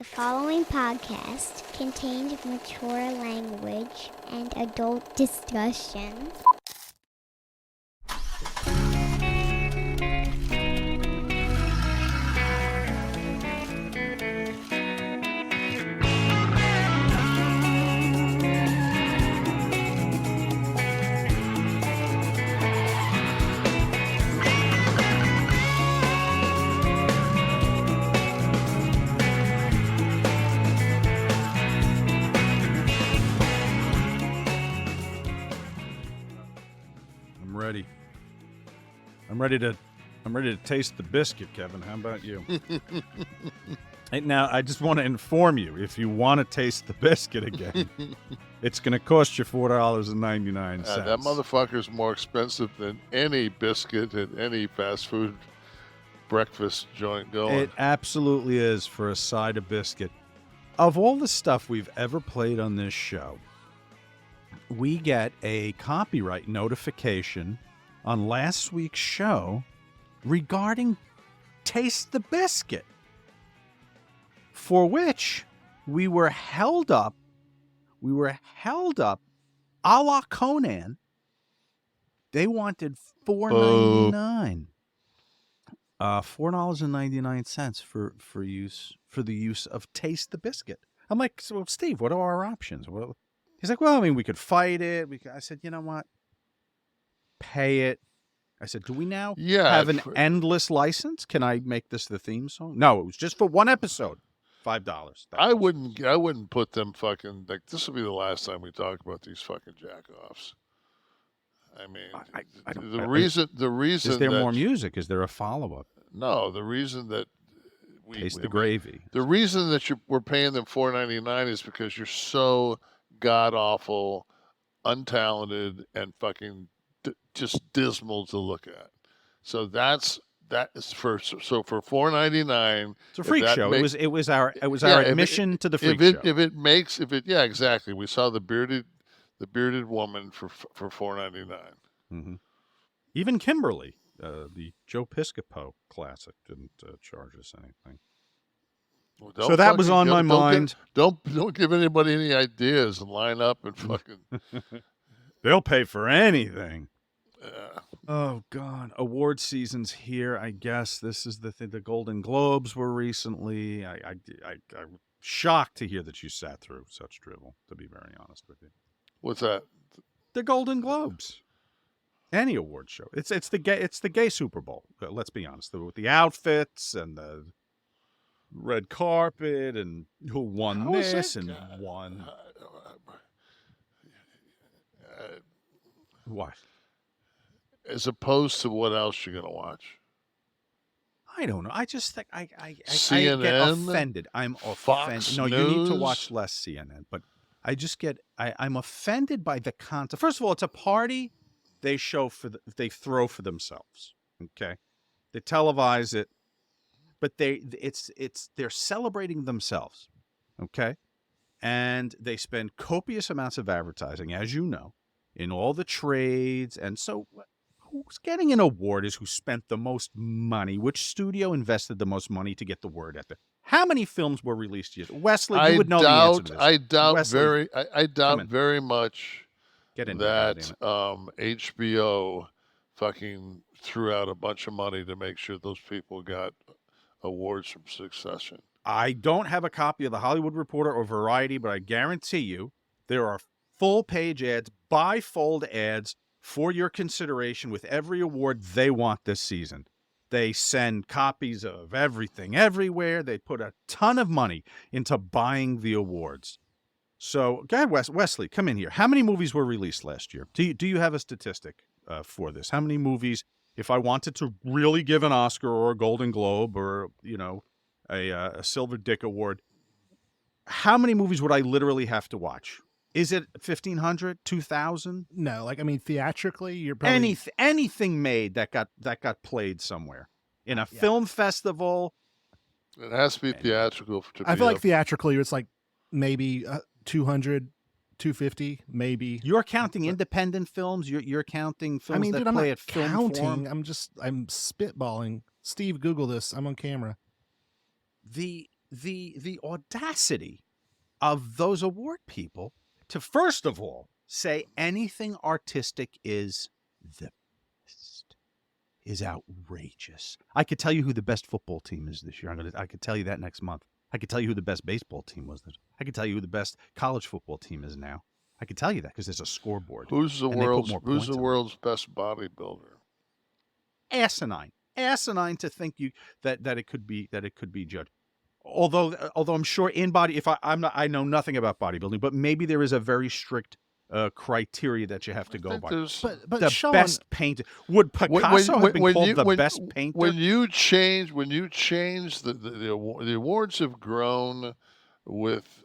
The following podcast contains mature language and adult discussion. I'm ready to taste the biscuit, Kevin. How about you? Hey, now, I just want to inform you, if you want to taste the biscuit again, it's going to cost you $4.99. That motherfucker's more expensive than any biscuit at any fast food breakfast joint going. It absolutely is for a side of biscuit. Of all the stuff we've ever played on this show, we get a copyright notification on last week's show regarding Taste the Biscuit, for which we were held up a la Conan. They wanted $4.99. $4.99 for the use of Taste the Biscuit. I'm like, so Steve, what are our options? Well, he's like, well, I mean, we could fight it. I said, you know what? Pay it. I said, do we now have an endless license? Can I make this the theme song? No, it was just for one episode. $5. I wouldn't put them fucking, like, this will be the last time we talk about these fucking jack-offs. I mean, the reason is there more music? Is there a follow-up? No, the reason that Taste the gravy. The reason that we're paying them $4.99 is because you're so god-awful, untalented, and fucking just dismal to look at. So that is for $4.99. It's a freak show. It was our admission to the freak show. Yeah, exactly. We saw the bearded woman for $4.99. Mm-hmm. Even Kimberly, the Joe Piscopo classic, didn't charge us anything. Well, so that was on my mind. Don't give anybody any ideas and line up and fucking. They'll pay for anything. Oh God! Award season's here. I guess this is the thing. The Golden Globes were recently. I'm shocked to hear that you sat through such drivel. To be very honest with you. What's that? The Golden Globes. Any award show. It's the gay Super Bowl. Let's be honest. With the outfits and the red carpet and who won this and won. What? As opposed to what else you're going to watch? I don't know. I just think I CNN, get offended. I'm offended. Fox No, News? You need to watch less CNN. But I just I'm offended by the content. First of all, it's a party they throw for themselves. Okay, they televise it, but they're celebrating themselves. Okay, and they spend copious amounts of advertising, as you know, in all the trades. And so who's getting an award is who spent the most money. Which studio invested the most money to get the word out there? How many films were released yet? Wesley, you would know the answer to this. I doubt Wesley, very much that HBO fucking threw out a bunch of money to make sure those people got awards from Succession. I don't have a copy of the Hollywood Reporter or Variety, but I guarantee you there are full-page ads, bifold ads for your consideration with every award they want this season. They send copies of everything everywhere. They put a ton of money into buying the awards. So, go ahead, Wesley, come in here. How many movies were released last year? Do you have a statistic for this? How many movies, if I wanted to really give an Oscar or a Golden Globe or, a Silver Dick Award, how many movies would I literally have to watch? Is it 1,500, 2,000? No, theatrically, you're probably anything made that got played somewhere in a film festival. It has to be theatrical. I feel like theatrically, it's like maybe 200, 250, maybe. You're counting independent films. You're counting films that play at film form. I'm spitballing. Steve, Google this. I'm on camera. The the audacity of those award people to, first of all, say anything artistic is the best is outrageous. I could tell you who the best football team is this year. I could tell you that next month. I could tell you who the best baseball team was. I could tell you who the best college football team is now. I could tell you that because there's a scoreboard. Who's the world's best bodybuilder? Asinine to think that it could be judged. Although I'm sure in body, I know nothing about bodybuilding, but maybe there is a very strict criteria that you have to go by. But the Shawn, best painter, would Picasso have been called the best painter? When you change the awards have grown with.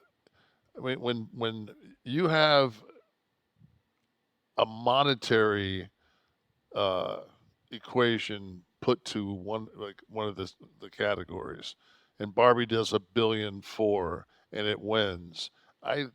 When you have a monetary equation put to one of the categories, and Barbie does $1.4 billion and it wins, I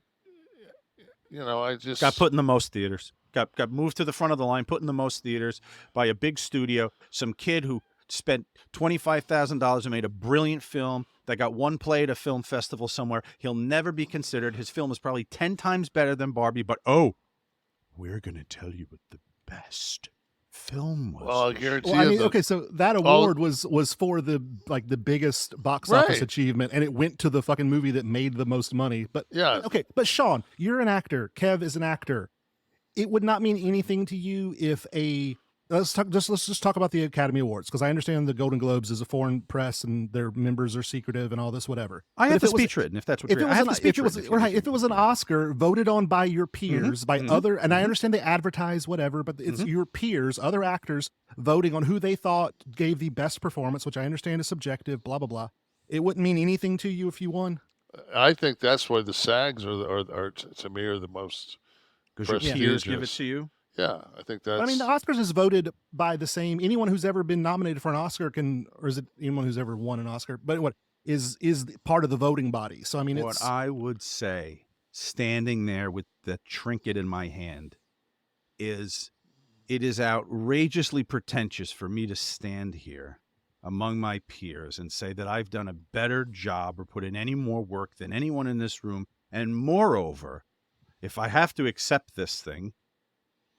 just got put in the most theaters. Got moved to the front of the line, put in the most theaters by a big studio. Some kid who spent $25,000 and made a brilliant film that got one play at a film festival somewhere. He'll never be considered. His film is probably 10 times better than Barbie, but we're going to tell you what the best film was. Well, I guarantee okay, so that award was for the biggest box office achievement, and it went to the fucking movie that made the most money. But yeah, okay, but Shawn, you're an actor. Kev is an actor. It would not mean anything to you if let's just talk about the Academy Awards, because I understand the Golden Globes is a foreign press and their members are secretive and all this whatever. I have the speech written if that's what you're. If it was an Oscar voted on by your peers, by other, and I understand they advertise whatever, but it's your peers, other actors voting on who they thought gave the best performance, which I understand is subjective. Blah blah blah. It wouldn't mean anything to you if you won. I think that's why the SAGs are to me are the most because your peers give it to you. Yeah, I think that's. I mean, the Oscars is voted by the same. Anyone who's ever been nominated for an Oscar or is it anyone who's ever won an Oscar? But what is part of the voting body? So I mean, what I would say, standing there with the trinket in my hand, is it is outrageously pretentious for me to stand here among my peers and say that I've done a better job or put in any more work than anyone in this room. And moreover, if I have to accept this thing,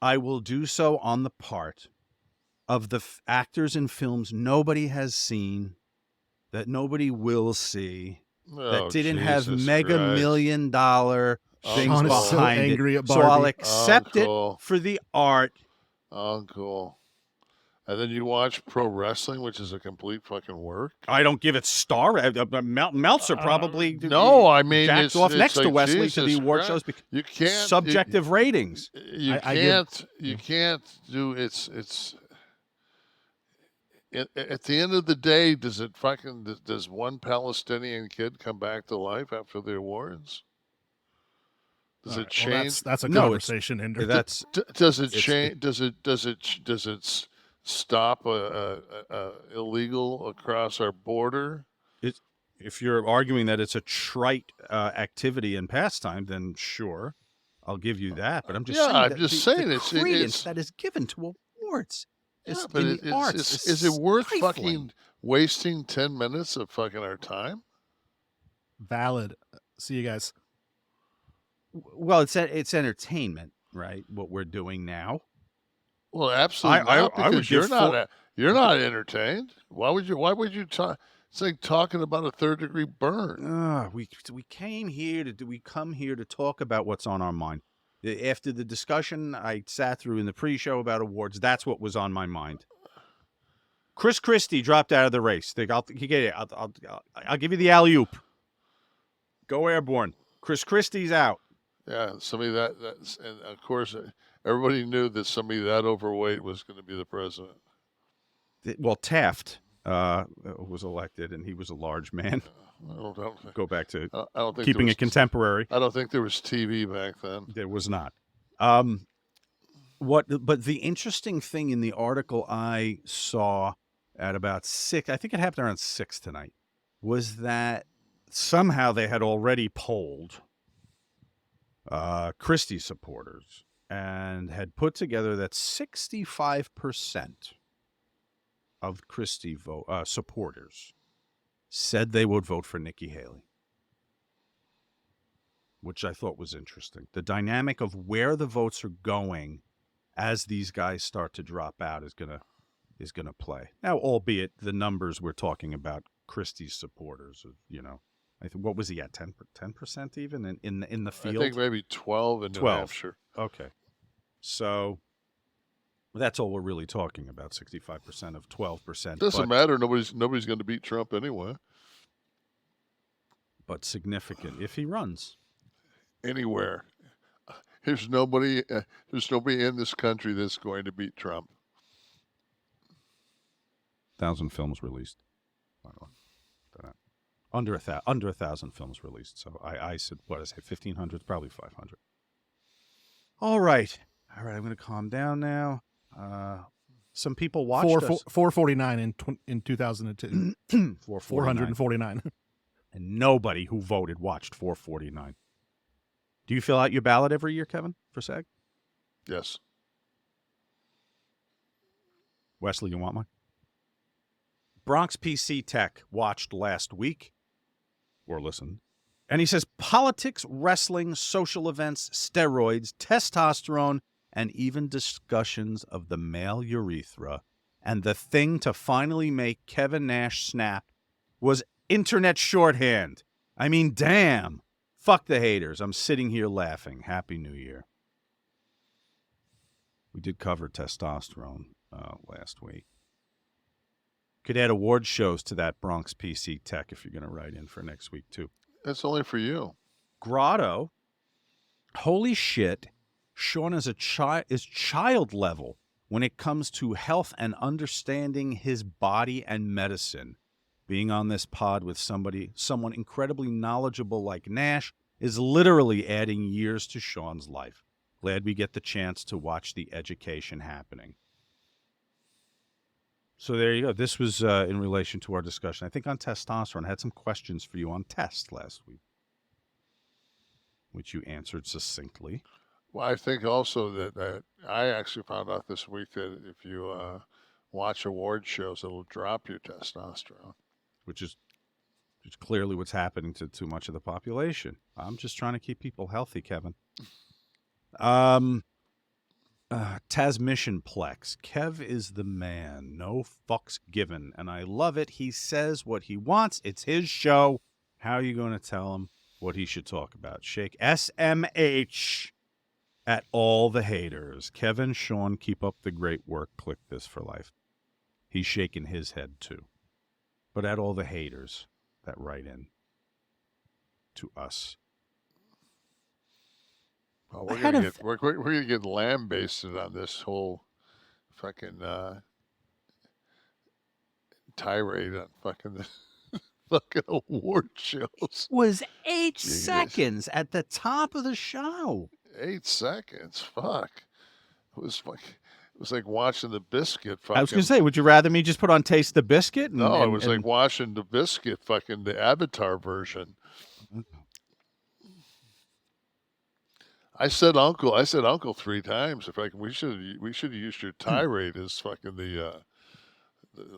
I will do so on the part of the actors in films nobody has seen, that nobody will see, that didn't have mega $1 million things behind it. So I'll accept it for the art. Cool. And then you watch pro wrestling, which is a complete fucking work. I don't give it star. Meltzer probably no. I mean, jacked off next to Wesley to the award shows because you can't subjective ratings. You can't do it's. At the end of the day, does one Palestinian kid come back to life after the awards? Does it change? That's a conversation, Ender. Does it change? Does it stop a illegal across our border? If you're arguing that it's a trite activity and pastime, then sure, I'll give you that. But I'm just saying, the credence that is given to awards. Is it worth fucking wasting 10 minutes of fucking our time? Valid. See you guys. Well, it's entertainment, right? What we're doing now. Well, absolutely not, because you're not entertained. Why would you talk? It's like talking about a third-degree burn. We come here to talk about what's on our mind. After the discussion I sat through in the pre-show about awards, that's what was on my mind. Chris Christie dropped out of the race. I'll give you the alley-oop. Go Airborne. Chris Christie's out. Yeah, somebody that's and of course everybody knew that somebody that overweight was going to be the president. Well, Taft was elected, and he was a large man. I don't go back to I don't think keeping it contemporary. I don't think there was TV back then. There was not. But the interesting thing in the article I saw at about 6, I think it happened around 6 tonight, was that somehow they had already polled Christie supporters and had put together that 65% of Christie supporters said they would vote for Nikki Haley, which I thought was interesting. The dynamic of where the votes are going as these guys start to drop out is gonna play. Now, albeit the numbers we're talking about, Christie's supporters, I think, what was he at, 10% even in the field? I think maybe 12 in New 12. Hampshire. Okay. So that's all we're really talking about, 65% of 12%. Doesn't matter. Nobody's going to beat Trump anyway. But significant if he runs. Anywhere. There's nobody in this country that's going to beat Trump. 1,000 films released. By the way. Under 1,000 films released. So I said, what did I say, 1,500? Probably 500. All right. I'm going to calm down now. Some people watched us. 449 in 2002. 449. And nobody who voted watched 449. Do you fill out your ballot every year, Kevin, for SAG? Yes. Wesley, you want mine? Bronx PC Tech watched last week, or listened, and he says politics, wrestling, social events, steroids, testosterone, and even discussions of the male urethra, and the thing to finally make Kevin Nash snap was internet shorthand. I mean, damn. Fuck the haters. I'm sitting here laughing. Happy New Year. We did cover testosterone last week. Could add award shows to that Bronx PC Tech if you're going to write in for next week, too. That's only for you. Grotto, holy shit, Shawn is child level when it comes to health and understanding his body and medicine. Being on this pod with someone incredibly knowledgeable like Nash is literally adding years to Shawn's life. Glad we get the chance to watch the education happening. So there you go. This was in relation to our discussion. I think on testosterone. I had some questions for you on test last week, which you answered succinctly. Well, I think also that I actually found out this week that if you watch award shows, it'll drop your testosterone. Which is clearly what's happening to too much of the population. I'm just trying to keep people healthy, Kevin. Tasmission Plex. Kev is the man. No fucks given. And I love it. He says what he wants. It's his show. How are you going to tell him what he should talk about? Shake SMH at all the haters. Kevin, Shawn, keep up the great work. Kliq This for life. He's shaking his head too. But at all the haters that write in to us. Well, we're gonna get lambasted on this whole fucking tirade on fucking fucking award shows. Was 8 seconds at the top of the show. 8 seconds, fuck. It was like watching the Biscuit. Fucking, I was gonna say, would you rather me just put on Taste the Biscuit? No, it was like watching the Biscuit, fucking the Avatar version. I said uncle 3 times. If we should have used your tirade as fucking the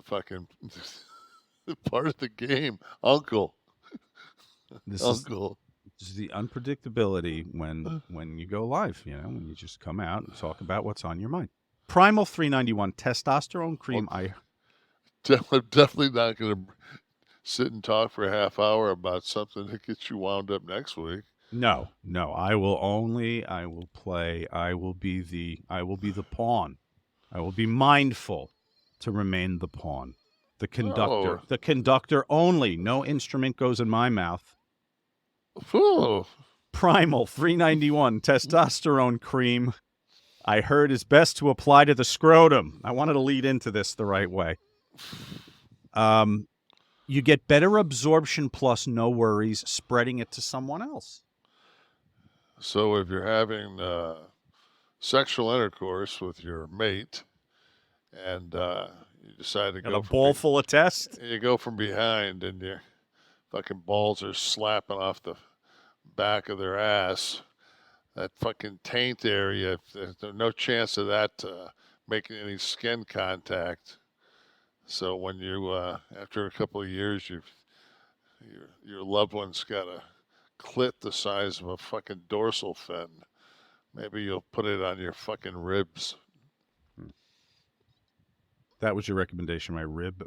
fucking part of the game, uncle. Uncle. This is the unpredictability when you go live. When you just come out and talk about what's on your mind. Primal 391 testosterone cream. I'm definitely not going to sit and talk for a half hour about something that gets you wound up next week. No. I will be the pawn. I will be mindful to remain the pawn. The conductor. The conductor only. No instrument goes in my mouth. Ooh. Primal 391 testosterone cream. I heard is best to apply to the scrotum. I wanted to lead into this the right way. You get better absorption plus no worries spreading it to someone else. So if you're having sexual intercourse with your mate and you decide to go a bowl full of test, you go from behind and your fucking balls are slapping off the back of their ass, that fucking taint area, there's no chance of that making any skin contact. So when you, after a couple of years, you've your loved one's got a clit the size of a fucking dorsal fin. Maybe you'll put it on your fucking ribs. That was your recommendation, my rib.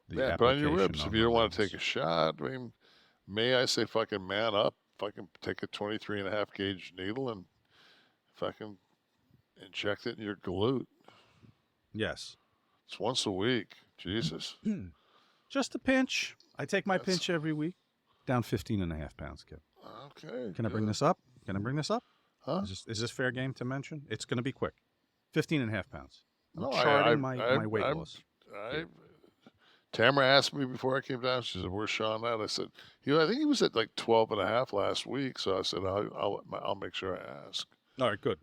Yeah, put on your ribs. If you don't want to take a shot, I mean, may I say fucking man up, fucking take a 23.5 gauge needle and fucking inject it in your glute. Yes. It's once a week. Jesus. Just a pinch. I take my pinch every week. Down 15.5 pounds, kid. Okay. Can I bring this up? Huh? Is this fair game to mention? It's going to be quick. 15.5 pounds. I'm No, charting my weight loss. Tamara asked me before I came down. She said, "Where's Shawn at?" I said, I think he was at like 12.5 last week." So I said, "I'll make sure I ask." All right, good.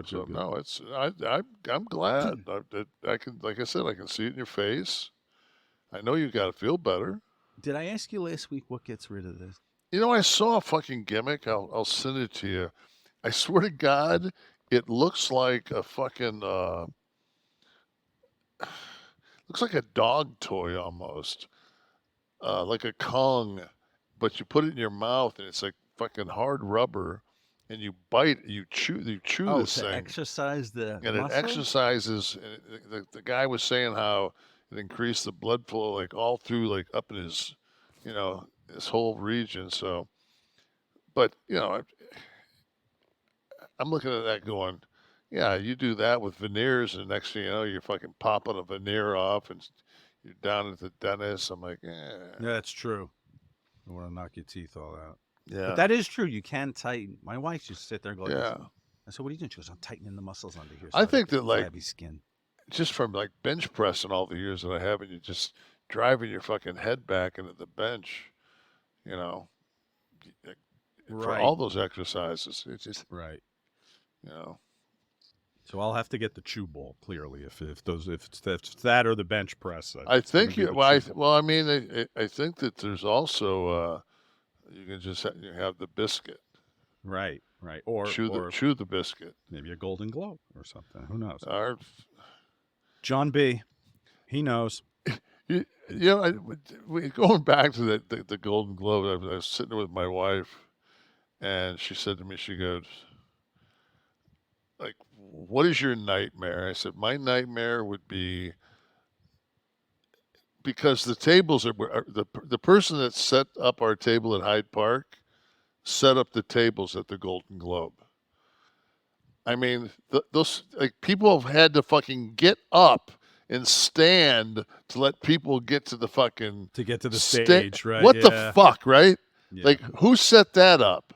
So no, it's I'm glad. I can, like I said, I can see it in your face. I know you got to feel better. Did I ask you last week what gets rid of this? You know, I saw a fucking gimmick. I'll send it to you. I swear to God, it looks like a fucking looks like a dog toy almost, like a Kong, but you put it in your mouth and it's like fucking hard rubber, and you bite, you chew this thing. Exercise the and muscle? It exercises. And the guy was saying how it increased the blood flow like all through, like up in his, this whole region. So, but I'm looking at that going, yeah, you do that with veneers, and next thing you know, you're fucking popping a veneer off, and you're down at the dentist. I'm like, Yeah, that's true. I want to knock your teeth all out. yeah. But that is true. You can tighten. My wife just sit there and go, Yeah. I said, "What are you doing?" She goes, "I'm tightening the muscles under here." I think that, like, flabby skin. just from like bench pressing all the years that I have, and you just driving your fucking head back into the bench, for all those exercises, it's just, Right. So I'll have to get the chew ball, clearly, if it's that or the bench press. I think you. I think that there's also you can just have the biscuit, Right. Or chew the biscuit. Maybe a Golden Globe or something. Who knows? Or, John B. He knows. Going back to the Golden Globe, I was sitting with my wife, and she said to me, she goes, like, "What is your nightmare?" I said, "My nightmare would be," because the tables are the person that set up our table at Hyde Park set up the tables at the Golden Globe. I mean, those, like, people have had to fucking get up and stand to let people get to the fucking stage, right? What the fuck, right? Yeah. Like, who set that up?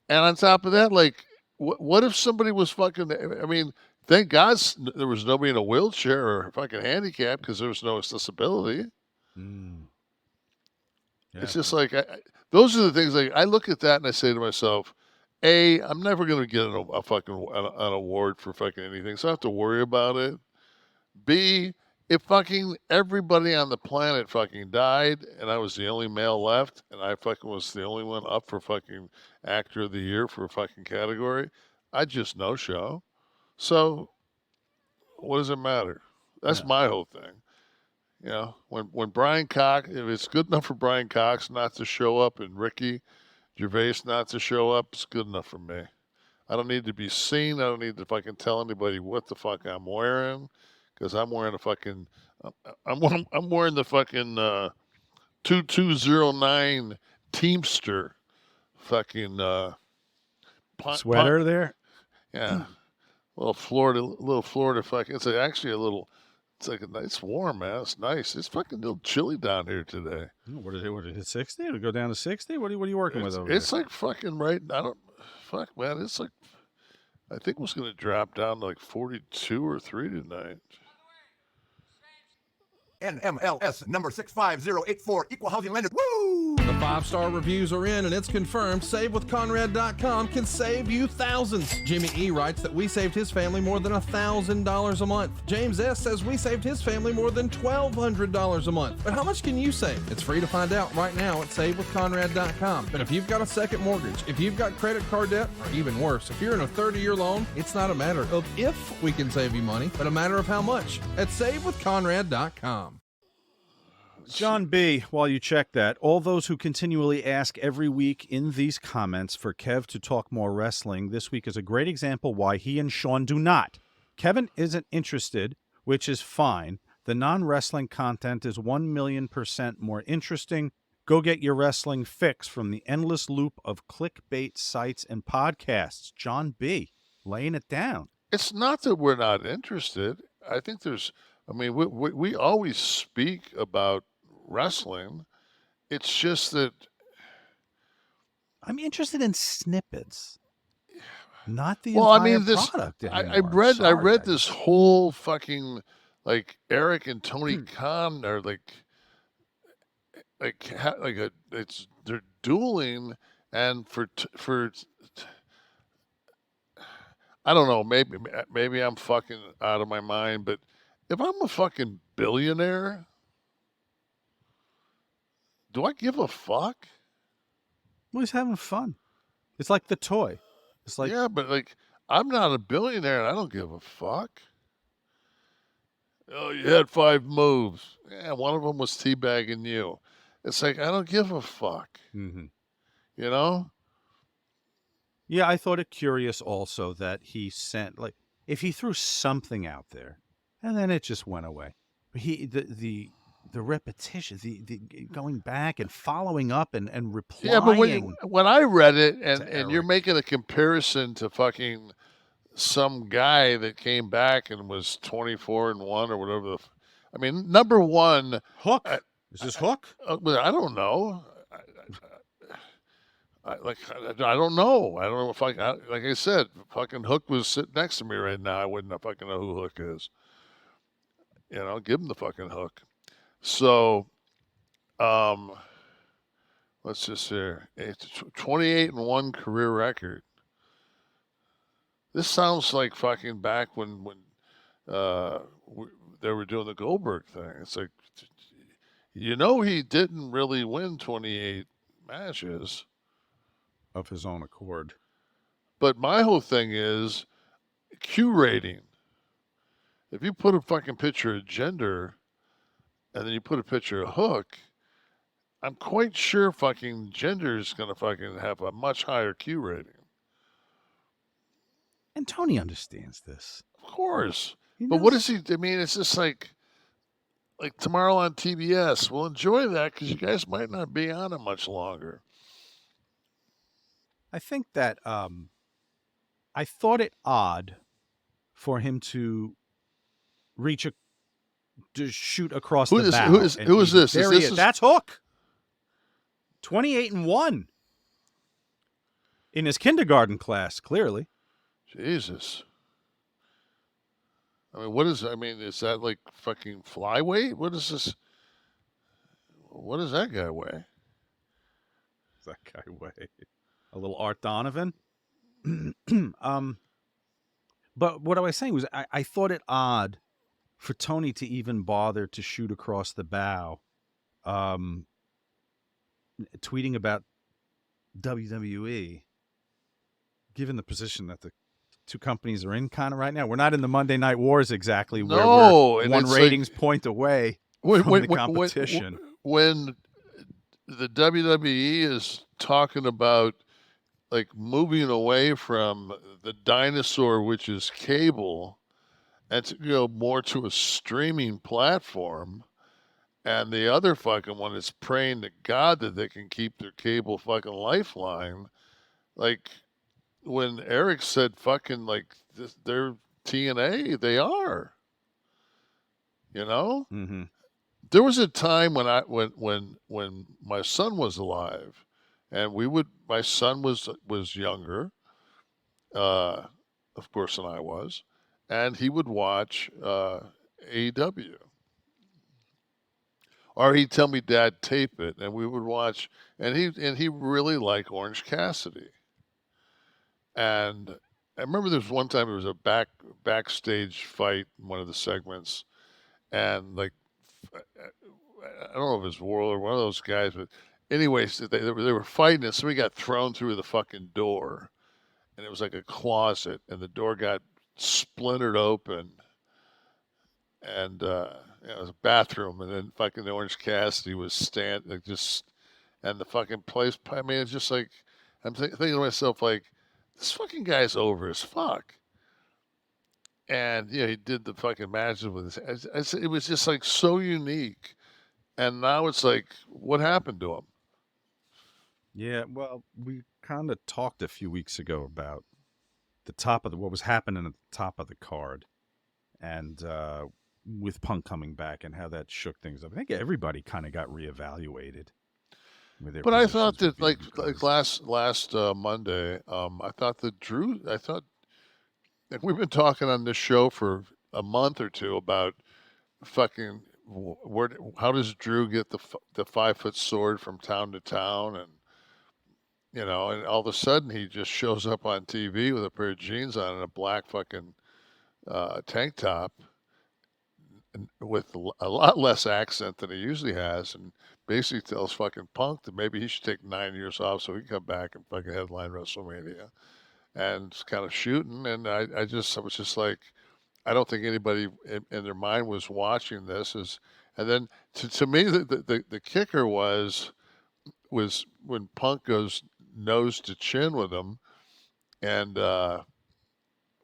And on top of that, like, what if somebody was fucking? I mean, thank God there was nobody in a wheelchair or fucking handicapped, because there was no accessibility. Yeah. It's just like those are the things. Like, I look at that and I say to myself, A, I'm never going to get a fucking an award for fucking anything, so I don't have to worry about it. B, if fucking everybody on the planet fucking died and I was the only male left and I fucking was the only one up for fucking actor of the year for a fucking category, I'd just no show. So what does it matter? That's my whole thing. When Brian Cox, if it's good enough for Brian Cox not to show up and Ricky Gervais not to show up, it's good enough for me. I don't need to be seen. I don't need to fucking tell anybody what the fuck I'm wearing, because I'm wearing a fucking, I'm wearing the fucking 2209 Teamster fucking sweater there. Yeah, little Florida fucking. It's actually a little. It's like it's warm, man. It's nice. It's fucking a little chilly down here today. What is it? 60? It'll go down to 60? What are you working with over It's there? like fucking right. Fuck, man. It's like, I think it was going to drop down to like 42 or 3 tonight. NMLS number 65084, equal housing lender. Woo! The 5-star reviews are in, and it's confirmed. SaveWithConrad.com can save you thousands. Jimmy E writes that we saved his family more than $1,000 a month. James S says we saved his family more than $1,200 a month. But how much can you save? It's free to find out right now at SaveWithConrad.com. But if you've got a second mortgage, if you've got credit card debt, or even worse, if you're in a 30-year loan, it's not a matter of if we can save you money, but a matter of how much at SaveWithConrad.com. John B., while you check that, all those who continually ask every week in these comments for Kev to talk more wrestling, this week is a great example why he and Shawn do not. Kevin isn't interested, which is fine. The non-wrestling content is 1,000,000% more interesting. Go get your wrestling fix from the endless loop of clickbait sites and podcasts. John B., laying it down. It's not that we're not interested. I think we always speak about wrestling. It's just that I'm interested in snippets, not the well, I entire mean, this product I anymore. read this whole fucking like Eric and Tony Khan are they're dueling, and for I don't know, maybe I'm fucking out of my mind, but if I'm a fucking billionaire, do I give a fuck? Well, he's having fun. It's like the toy. It's like, yeah, but like I'm not a billionaire and I don't give a fuck. Oh, you had 5 moves. Yeah, one of them was teabagging you. It's like, I don't give a fuck. mm-hmm. You know? Yeah, I thought it curious also that he sent, like, if he threw something out there and then it just went away. The repetition, the going back and following up and replying. Yeah, but when I read it and you're making a comparison to fucking some guy that came back and was 24-1 or whatever. I mean, number one, Hook. Is this Hook? I don't know. I don't know. I don't know if like I said, fucking Hook was sitting next to me right now. I wouldn't fucking know who Hook is. You know, give him the fucking Hook. So, let's just hear. It's 28-1 career record. This sounds like fucking back when they were doing the Goldberg thing. It's like, you know, he didn't really win 28 matches of his own accord. But my whole thing is Q rating. If you put a fucking picture of gender and then you put a picture of Hook, I'm quite sure fucking gender is going to fucking have a much higher Q rating. And Tony understands this. Of course. But what is he? I mean, it's just like tomorrow on TBS. We'll enjoy that because you guys might not be on it much longer. I think that I thought it odd for him to shoot across the bow. Who is this? There he is. That's Hook. 28-1 in his kindergarten class, clearly. Jesus. I mean, is that like fucking flyweight? What is this? What does that guy weigh? Does that guy weigh? A little Art Donovan? But what I was saying was I thought it odd for Tony to even bother to shoot across the bow, tweeting about WWE, given the position that the two companies are in kind of right now. We're not in the Monday Night Wars exactly, where we're one ratings point away from the competition. When the WWE is talking about like moving away from the dinosaur, which is cable, and to go more to a streaming platform, and the other fucking one is praying to God that they can keep their cable fucking lifeline. Like when Eric said fucking like they're TNA, they are. You know? Mm-hmm. There was a time when my son was alive, and my son was younger, of course, than I was, and he would watch AEW. Or he'd tell me, Dad, tape it, and we would watch, and he really liked Orange Cassidy. And I remember there was one time there was a backstage fight in one of the segments, and like I don't know if it was Warlord or one of those guys, but anyways, they were fighting, and somebody got thrown through the fucking door, and it was like a closet, and the door got splintered open, and it was a bathroom, and then fucking Orange Cassidy was and the fucking place. I mean, it's just like I'm thinking to myself, like, this fucking guy's over as fuck. And he did the fucking matches with his. It was just like so unique. And now it's like, what happened to him? Yeah, well, we kind of talked a few weeks ago about what was happening at the top of the card, and with Punk coming back and how that shook things up. I think everybody kind of got reevaluated with their. But I thought positions that with like because- last Monday, I thought that Drew. I thought like we've been talking on this show for a month or two about fucking how does Drew get the 5-foot sword from town to town, and and all of a sudden he just shows up on TV with a pair of jeans on and a black fucking tank top, and with a lot less accent than he usually has, and basically tells fucking Punk that maybe he should take 9 years off so he can come back and fucking headline WrestleMania, and it's kind of shooting. And I was just like, I don't think anybody in their mind was watching this. And then to me, the kicker was when Punk goes nose to chin with him, and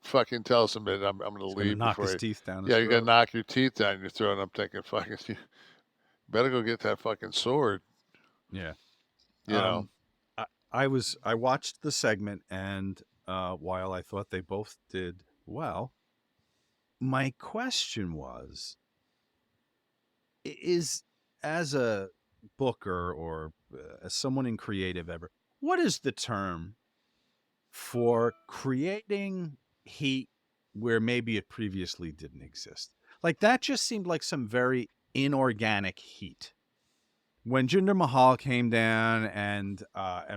fucking tells him that I'm going to leave knock before his teeth down. you're going to knock your teeth down your throat. And I'm thinking, fucking, you better go get that fucking sword. Yeah. You know. I watched the segment, and while I thought they both did well, my question was, is as a booker or as someone in creative ever, what is the term for creating heat where maybe it previously didn't exist? Like, that just seemed like some very inorganic heat. When Jinder Mahal came down and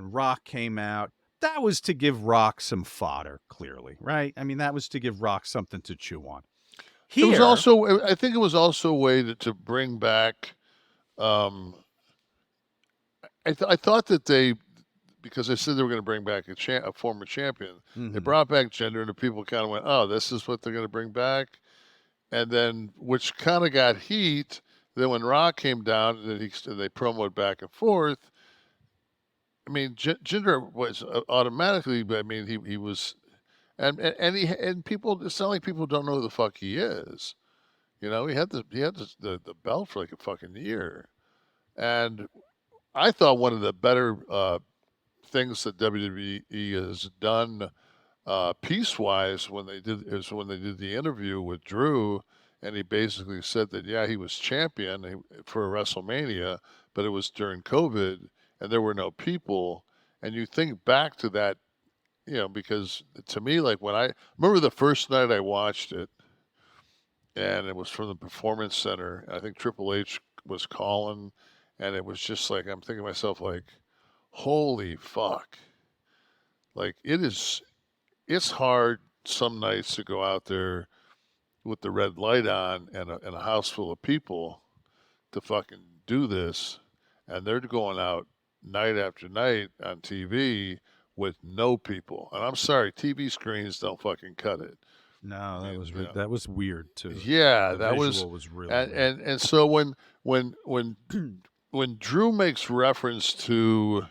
Rock came out, that was to give Rock some fodder, clearly, right? I mean, that was to give Rock something to chew on. It was also, I think it was also a way to bring back, I thought that because they said they were going to bring back a former champion, they brought back Jinder, and the people kind of went, oh, this is what they're going to bring back. And then, which kind of got heat. Then when Rock came down, and they promoted back and forth. I mean, Jinder was automatically. I mean, he was, and people. It's not like people don't know who the fuck he is. He had the belt for like a fucking year, and I thought one of the better things that WWE has done piece-wise when they did the interview with Drew. And he basically said that, yeah, he was champion for WrestleMania, but it was during COVID and there were no people. And you think back to that, because to me, like when I remember the first night I watched it, and it was from the Performance Center. I think Triple H was calling, and it was just like, I'm thinking to myself, like, holy fuck. Like, it's hard some nights to go out there with the red light on and a house full of people to fucking do this, and they're going out night after night on TV with no people. And I'm sorry, TV screens don't fucking cut it. No, that was weird too. Yeah, the that was really and, and so when Drew makes reference to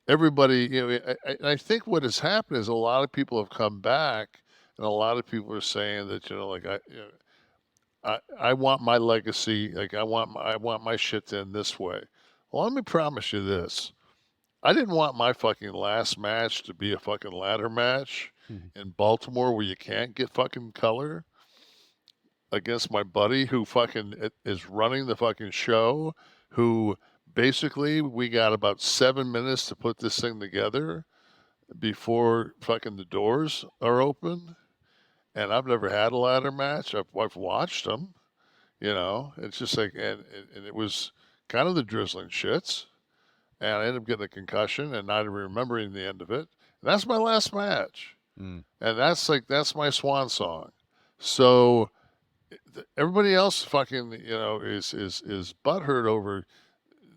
everybody, I think what has happened is a lot of people have come back. And a lot of people are saying that, like, I want my legacy, like I want my shit to end this way. Well, let me promise you this. I didn't want my fucking last match to be a fucking ladder match in Baltimore where you can't get fucking color against my buddy who fucking is running the fucking show, who basically we got about 7 minutes to put this thing together before fucking the doors are open. And I've never had a ladder match. I've watched them, It's just like, and it was kind of the drizzling shits. And I ended up getting a concussion and not even remembering the end of it. And that's my last match. And that's my swan song. So everybody else fucking, is butthurt over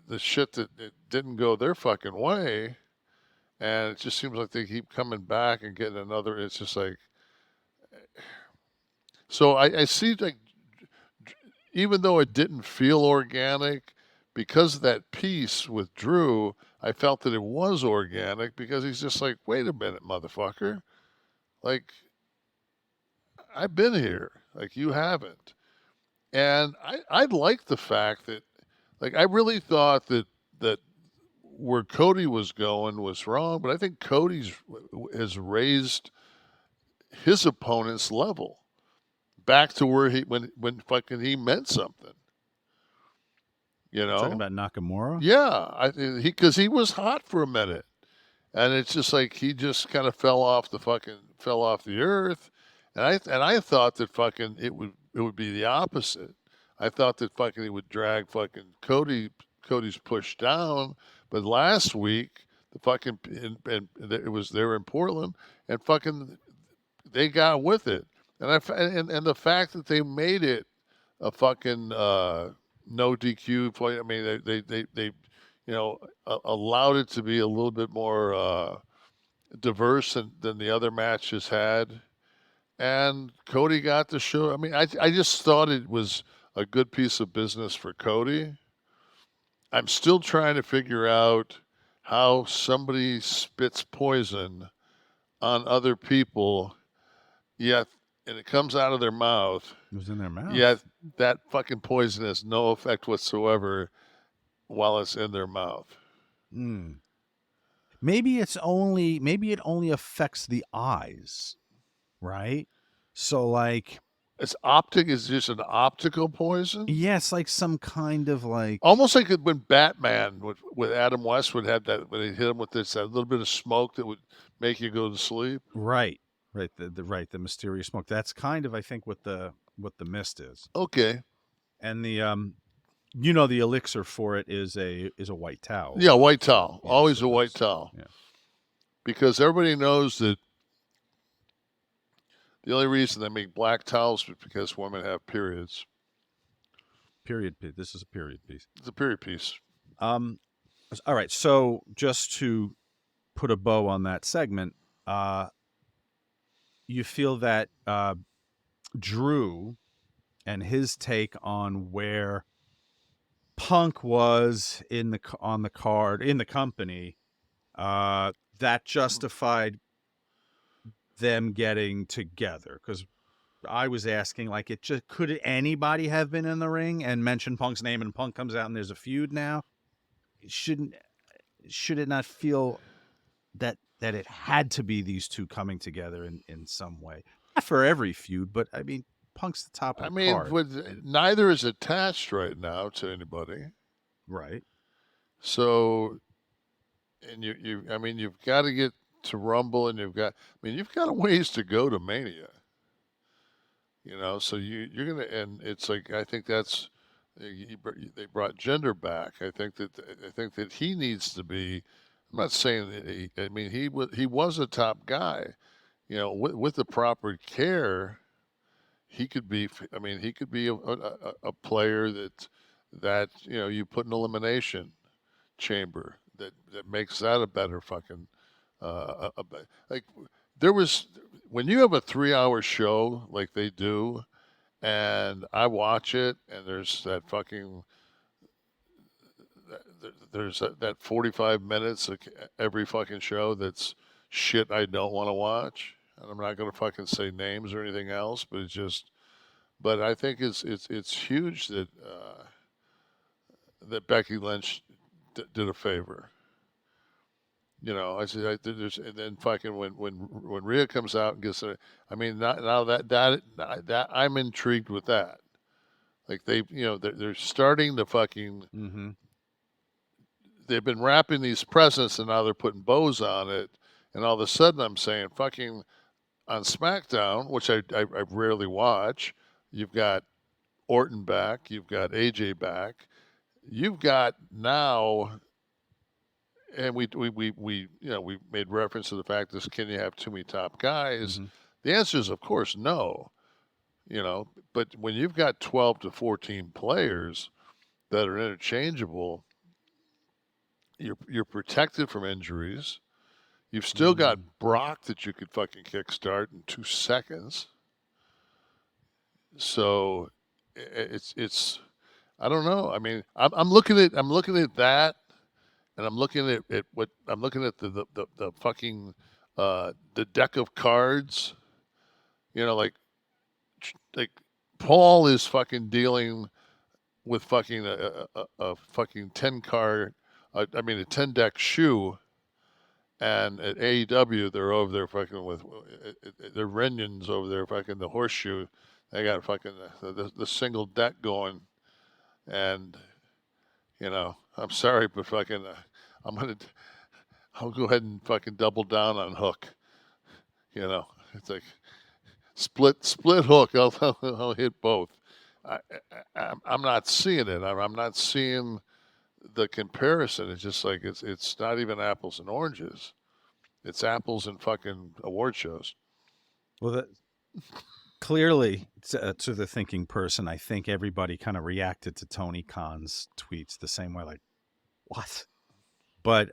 the shit that it didn't go their fucking way. And it just seems like they keep coming back and getting another. It's just like, so I see, like, even though it didn't feel organic, because of that piece with Drew, I felt that it was organic because he's just like, wait a minute, motherfucker. Like, I've been here. Like, you haven't. And I like the fact that, like, I really thought that where Cody was going was wrong, but I think Cody's has raised his opponent's level back to where when fucking he meant something. You know, Talking about Nakamura? yeah, because he was hot for a minute, and it's just like he just kind of fell off the earth, and I thought that fucking it would be the opposite. I thought that fucking he would drag fucking Cody's push down, but last week the fucking and they were in Portland, and fucking they got with it, and the fact that they made it a fucking no DQ play. I mean, they allowed it to be a little bit more diverse than the other matches had, and Cody got the show. I mean, I just thought it was a good piece of business for Cody. I'm still trying to figure out how somebody spits poison on other people, yet, and it comes out of their mouth. It was in their mouth. Yet that fucking poison has no effect whatsoever while it's in their mouth. Mm. Maybe it only affects the eyes, right? So like Is just an optical poison? yes, like some kind of like Almost like when Batman with Adam West would have that, when they hit him with that little bit of smoke that would make you go to sleep. right, the mysterious smoke. That's kind of I think what the mist is. Okay. And the the elixir for it is a white towel. Yeah, white towel. Yeah, Always so a white that's- towel. yeah. Because everybody knows that the only reason they make black towels is because women have periods. Period piece. This is a period piece. It's a period piece. All right. So just to put a bow on that segment, you feel that Drew and his take on where Punk was on the card in the company, that justified them getting together, because I was asking, like, could anybody have been in the ring and mention Punk's name, and Punk comes out and there's a feud now? Should it not feel that it had to be these two coming together in some way? Not for every feud, but I mean, Punk's the top of the card. Neither is attached right now to anybody. Right. So, and you've got to get to Rumble, and you've got a ways to go to Mania. So you're gonna, and it's like, I think that's, they brought gender back. I think that he needs to be. I'm not saying that he was a top guy. With the proper care, he could be. He could be a player that you put in elimination chamber that makes that a better fucking like there was, when you have a 3-hour show like they do, and I watch it, and there's that 45 minutes of every fucking show that's shit I don't want to watch, and I'm not going to fucking say names or anything else, but I think it's huge that that Becky Lynch did a favor. I said, and then fucking when Rhea comes out and gets it, now that I'm intrigued with that. Like they're starting to fucking. Mm-hmm. They've been wrapping these presents, and now they're putting bows on it, and all of a sudden I'm saying fucking on SmackDown, which I rarely watch. You've got Orton back, you've got AJ back, you've got now. And we made reference to the fact that can you have too many top guys? Mm-hmm. The answer is, of course, no. But when you've got 12 to 14 players that are interchangeable, you're protected from injuries. You've still got Brock that you could fucking kickstart in 2 seconds. So, it's I don't know. I mean, I'm looking at that, and I'm looking at what I'm looking at the fucking the deck of cards. You know, like Paul is fucking dealing with fucking a fucking 10 card, I mean a 10 deck shoe, and at AEW they're over there fucking with the Renians over there fucking the horseshoe. They got fucking the single deck going, and you know I'm sorry, but fucking I'll go ahead and fucking double down on Hook. You know, it's like split Hook. I'll hit both. I'm not seeing it. I'm not seeing the comparison. It's just like it's not even apples and oranges. It's apples and fucking award shows. Well, that clearly to the thinking person, I think everybody kind of reacted to Tony Khan's tweets the same way, like, what? But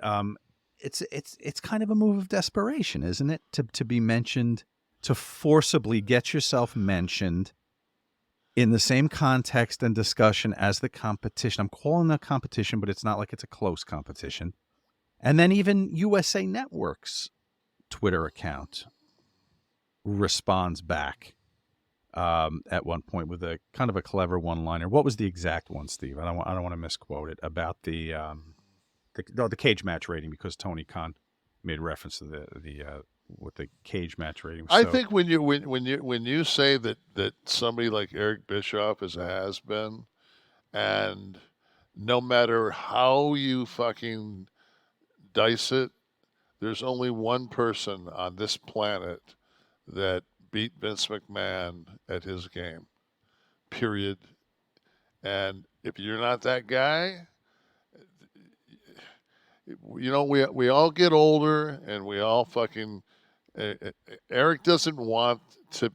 it's kind of a move of desperation, isn't it? To be mentioned, to forcibly get yourself mentioned in the same context and discussion as the competition. I'm calling it a competition, but it's not like it's a close competition. And then even USA Network's Twitter account responds back at one point with a kind of a clever one-liner. What was the exact one, Steve? I don't want to misquote it, about the cage match rating, because Tony Khan made reference to the with the cage match rating. I think when you say that somebody like Eric Bischoff is a has-been, and no matter how you fucking dice it, there's only one person on this planet that beat Vince McMahon at his game, period. And if you're not that guy, you know, we all get older, and we all fucking Eric doesn't want to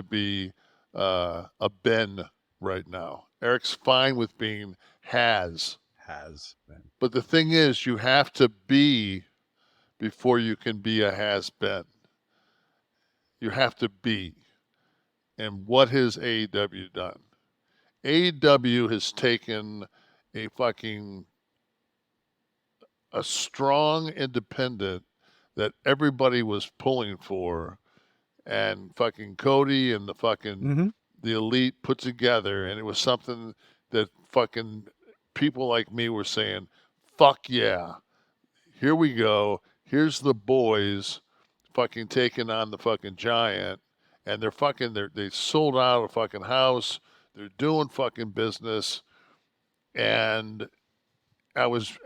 be a Ben right now. Eric's fine with being has been. But the thing is, you have to be before you can be a has been. You have to be. And what has AEW done? AEW has taken a strong independent that everybody was pulling for, and fucking Cody and the fucking the Elite put together, and it was something that fucking people like me were saying, fuck yeah, here we go, here's the boys fucking taking on the fucking giant, and they sold out a fucking house, they're doing fucking business, and it was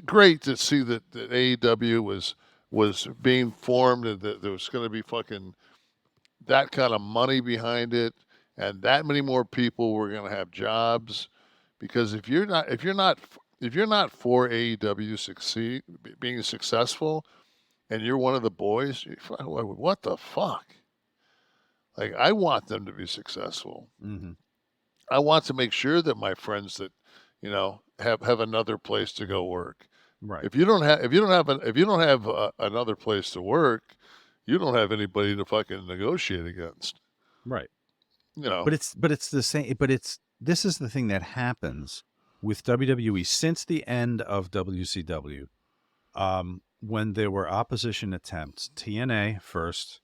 great to see that AEW was being formed, and that there was going to be fucking that kind of money behind it, and that many more people were going to have jobs. Because if you're not for AEW being successful, and you're one of the boys, what the fuck? Like, I want them to be successful. Mm-hmm. I want to make sure that my friends that, you know, have another place to go work. Right. If you don't have another place to work, you don't have anybody to fucking negotiate against. Right. You know. But it's the same. But this is the thing that happens with WWE since the end of WCW. When there were opposition attempts, TNA first,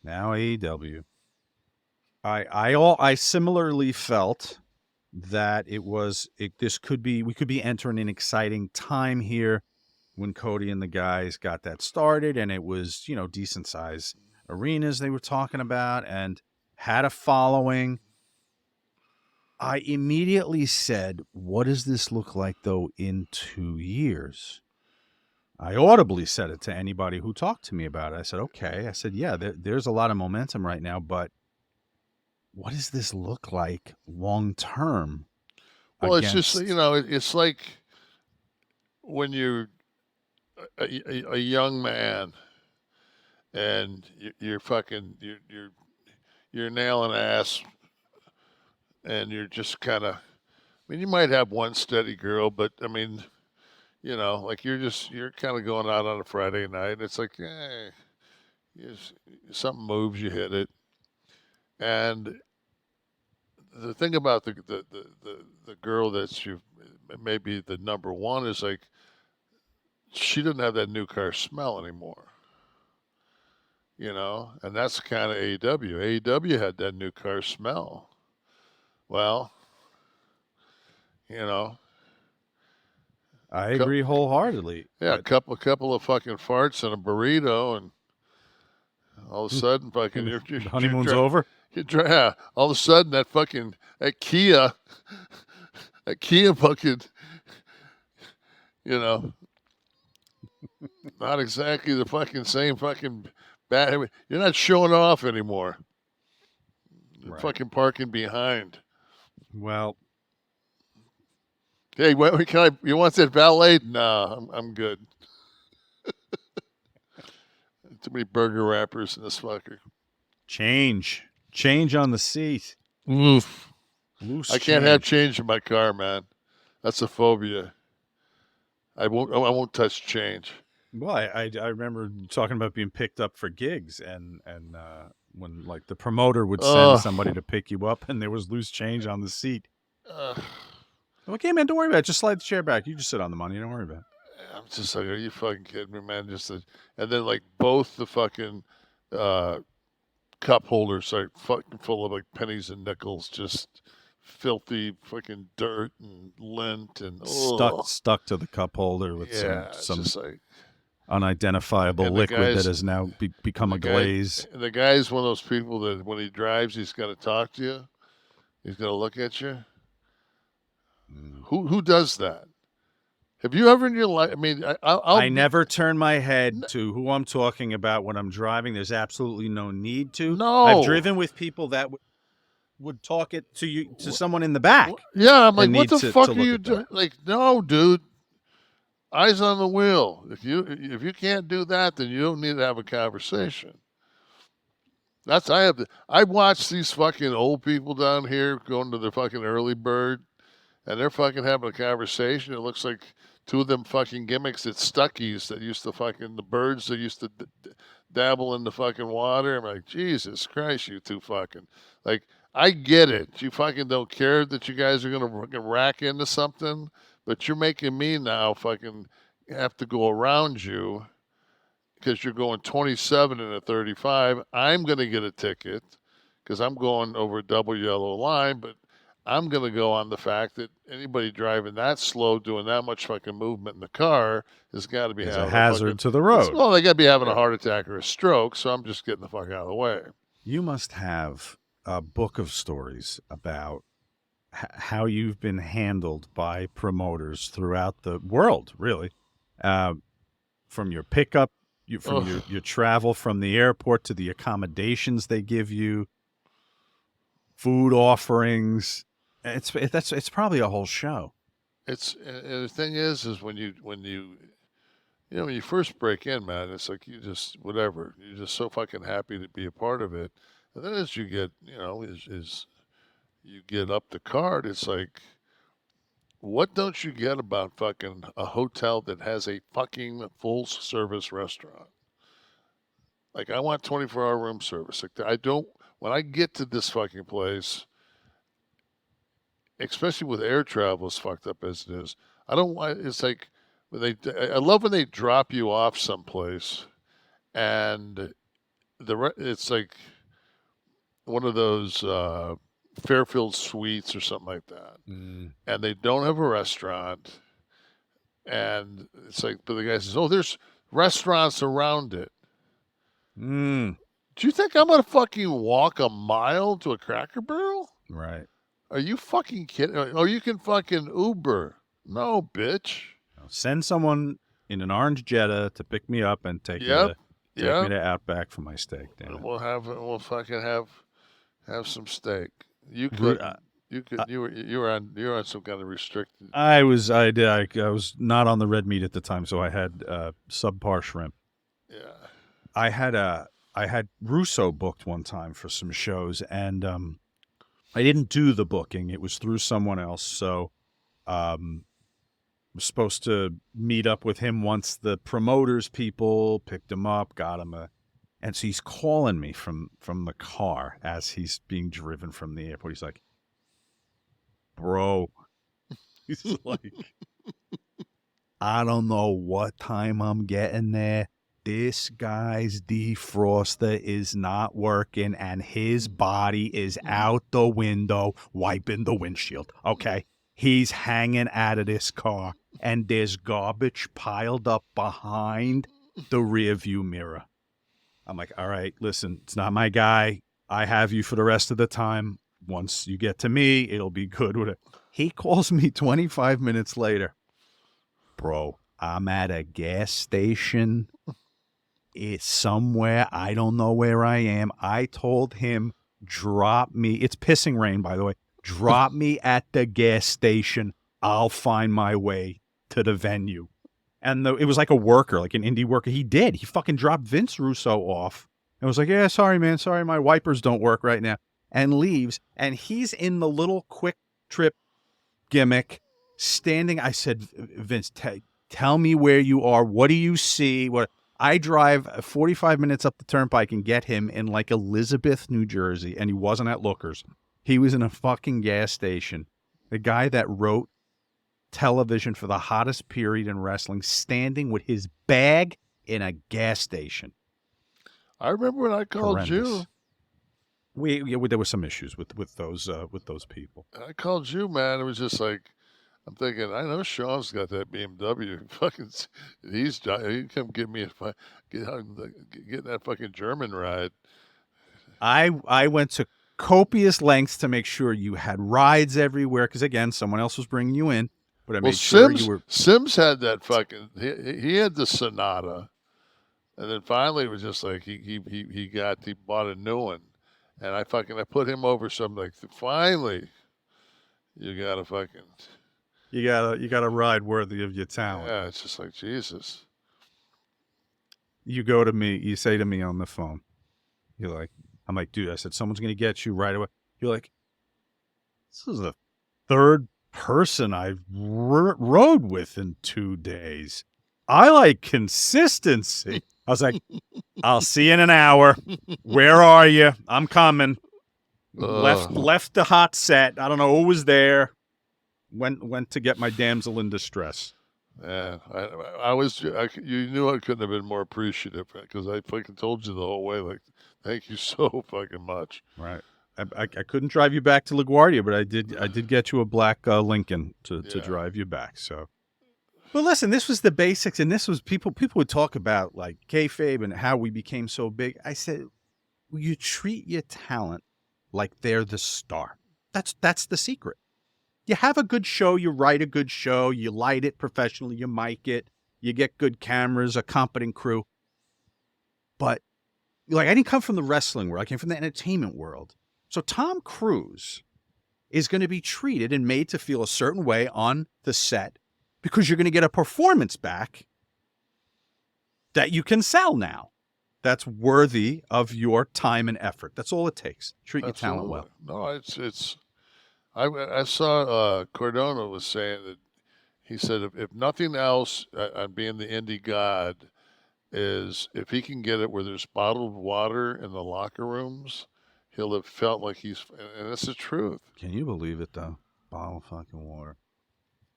now AEW. I similarly felt that we could be entering an exciting time here when Cody and the guys got that started, and it was, you know, decent size arenas they were talking about and had a following. I immediately said, what does this look like though in 2 years? I audibly said it to anybody who talked to me about it. I said, okay. I said, yeah, there's a lot of momentum right now, but what does this look like long term? Well, it's just, you know, it's like when you're a young man and you're nailing ass, and you're just kind of, I mean, you might have one steady girl, but I mean, you know, like you're kind of going out on a Friday night, and it's like, something moves, you hit it, and the thing about the girl that's maybe the number one is like she doesn't have that new car smell anymore. You know, and that's kind of AEW. AEW had that new car smell. Well, you know, I agree wholeheartedly. yeah, but a couple of fucking farts and a burrito, and all of a sudden, fucking the honeymoon's over. Yeah, all of a sudden that Kia fucking, you know, not exactly the fucking same fucking bad. You're not showing off anymore. You're Right. fucking parking behind. Well, hey, you want that valet? Nah, I'm good. Too many burger wrappers in this fucker. change on the seat. Oof. Loose I can't have change in my car, man. That's a phobia. I won't touch change. Well, I remember talking about being picked up for gigs, and when like the promoter would send somebody to pick you up, and there was loose change on the seat. Okay, man, don't worry about it. Just slide the chair back. You just sit on the money. Don't worry about it. I'm just like, are you fucking kidding me, man? And then like both the fucking cup holders are fucking full of like pennies and nickels, just filthy fucking dirt and lint and stuck to the cup holder with some just like unidentifiable liquid that has now become a glaze. The guy's one of those people that when he drives, he's got to talk to you. He's got to look at you. Who does that? Have you ever in your life? I mean, I never turn my head to who I'm talking about when I'm driving. There's absolutely no need to. No, I've driven with people that would talk it to you, to someone in the back. Yeah, I'm like, what the fuck are you doing? Like, no, dude. Eyes on the wheel. If you can't do that, then you don't need to have a conversation. I watch these fucking old people down here going to the fucking early bird, and they're fucking having a conversation. It looks like two of them fucking gimmicks at Stuckey's that used to fucking, the birds that used to dabble in the fucking water. I'm like, Jesus Christ, you two fucking, like, I get it. You fucking don't care that you guys are going to rack into something, but you're making me now fucking have to go around you because you're going 27 and a 35. I'm going to get a ticket because I'm going over a double yellow line, but I'm going to go on the fact that anybody driving that slow, doing that much fucking movement in the car has got to be having a hazard to the road. Well, they got to be having a heart attack or a stroke, so I'm just getting the fuck out of the way. You must have a book of stories about how you've been handled by promoters throughout the world, really, from your pickup, from your travel from the airport to the accommodations they give you, food offerings. It's probably a whole show. And the thing is when you first break in, man, it's like you just whatever. You're just so fucking happy to be a part of it. And then as you get, as you get up the card, it's like, what don't you get about fucking a hotel that has a fucking full service restaurant? Like, I want 24-hour room service. Like, when I get to this fucking place, especially with air travel as fucked up as it is, I don't want, it's like, I love when they drop you off someplace and it's like one of those Fairfield Suites or something like that. And they don't have a restaurant. And it's like, but the guy says, there's restaurants around it. Do you think I'm going to fucking walk a mile to a Cracker Barrel? Right. Are you fucking kidding? Oh, you can fucking Uber. No, bitch. Send someone in an orange Jetta to pick me up and take me to Outback for my steak. We'll fucking have some steak. You could. You were on some kind of restricted. I was not on the red meat at the time, so I had subpar shrimp. Yeah. I had Russo booked one time for some shows, and I didn't do the booking. It was through someone else, so was supposed to meet up with him once the promoters people picked him up, got him and so he's calling me from the car as he's being driven from the airport. He's like, bro. He's like, I don't know what time I'm getting there. This guy's defroster is not working, and his body is out the window wiping the windshield. Okay? He's hanging out of this car, and there's garbage piled up behind the rearview mirror. I'm like, all right, listen, it's not my guy. I have you for the rest of the time. Once you get to me, it'll be good with it. He calls me 25 minutes later. Bro, I'm at a gas station. It's somewhere. I don't know where I am. I told him, drop me. It's pissing rain, by the way. Drop me at the gas station. I'll find my way to the venue. And it was like a worker, like an indie worker. He did. He fucking dropped Vince Russo off and was like, yeah, sorry, man. Sorry, my wipers don't work right now. And leaves. And he's in the little quick trip gimmick standing. I said, Vince, tell me where you are. What do you see? What? I drive 45 minutes up the turnpike and get him in like Elizabeth, New Jersey. And he wasn't at Lookers. He was in a fucking gas station. The guy that wrote television for the hottest period in wrestling, standing with his bag in a gas station. I remember when I called Horrendous. you. There were some issues with those people. I called you, man. It was just like, I'm thinking, I know Shawn's got that BMW. Fucking, he come get me get that fucking German ride. I went to copious lengths to make sure you had rides everywhere because again, someone else was bringing you in. But I made sure you were. Sims had that fucking. He had the Sonata, and then finally it was just like he bought a new one, and I put him over something like finally, you got a ride worthy of your talent. Yeah, it's just like Jesus. You go to me, you say to me on the phone, you're like, I'm like, dude, I said someone's gonna get you right away. You're like, this is the third person I've rode with in 2 days. I like consistency. I was like, I'll see you in an hour. Where are you? I'm coming. Left the hot set. I don't know who was there. Went to get my damsel in distress. Yeah, you knew I couldn't have been more appreciative because I fucking told you the whole way, like, thank you so fucking much. Right. I couldn't drive you back to LaGuardia, but I did get you a black Lincoln to drive you back. So, well, listen, this was the basics, and this was people would talk about like kayfabe and how we became so big. I said, you treat your talent like they're the star. That's the secret. You have a good show, you write a good show, you light it professionally, you mic it, you get good cameras, a competent crew. But like, I didn't come from the wrestling world; I came from the entertainment world. So Tom Cruise is going to be treated and made to feel a certain way on the set because you're going to get a performance back that you can sell now. That's worthy of your time and effort. That's all it takes. Treat your talent well. No, it's. I saw Cardona was saying that he said if nothing else on being the indie god is if he can get it where there's bottled water in the locker rooms, he'll have felt like and that's the truth. Can you believe it though? Bottled fucking water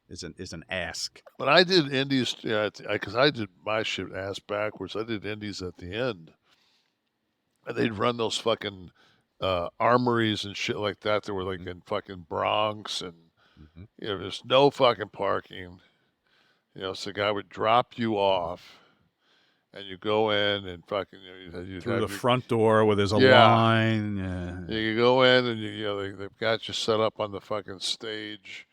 is an ask. When I did indies, because I did my shit ass backwards. I did indies at the end, and they'd run those fucking armories and shit like that. That were like in fucking Bronx, and there's no fucking parking. So the guy would drop you off. And you go in and fucking through the front door where there's a line. Yeah. You go in and they've got you set up on the fucking stage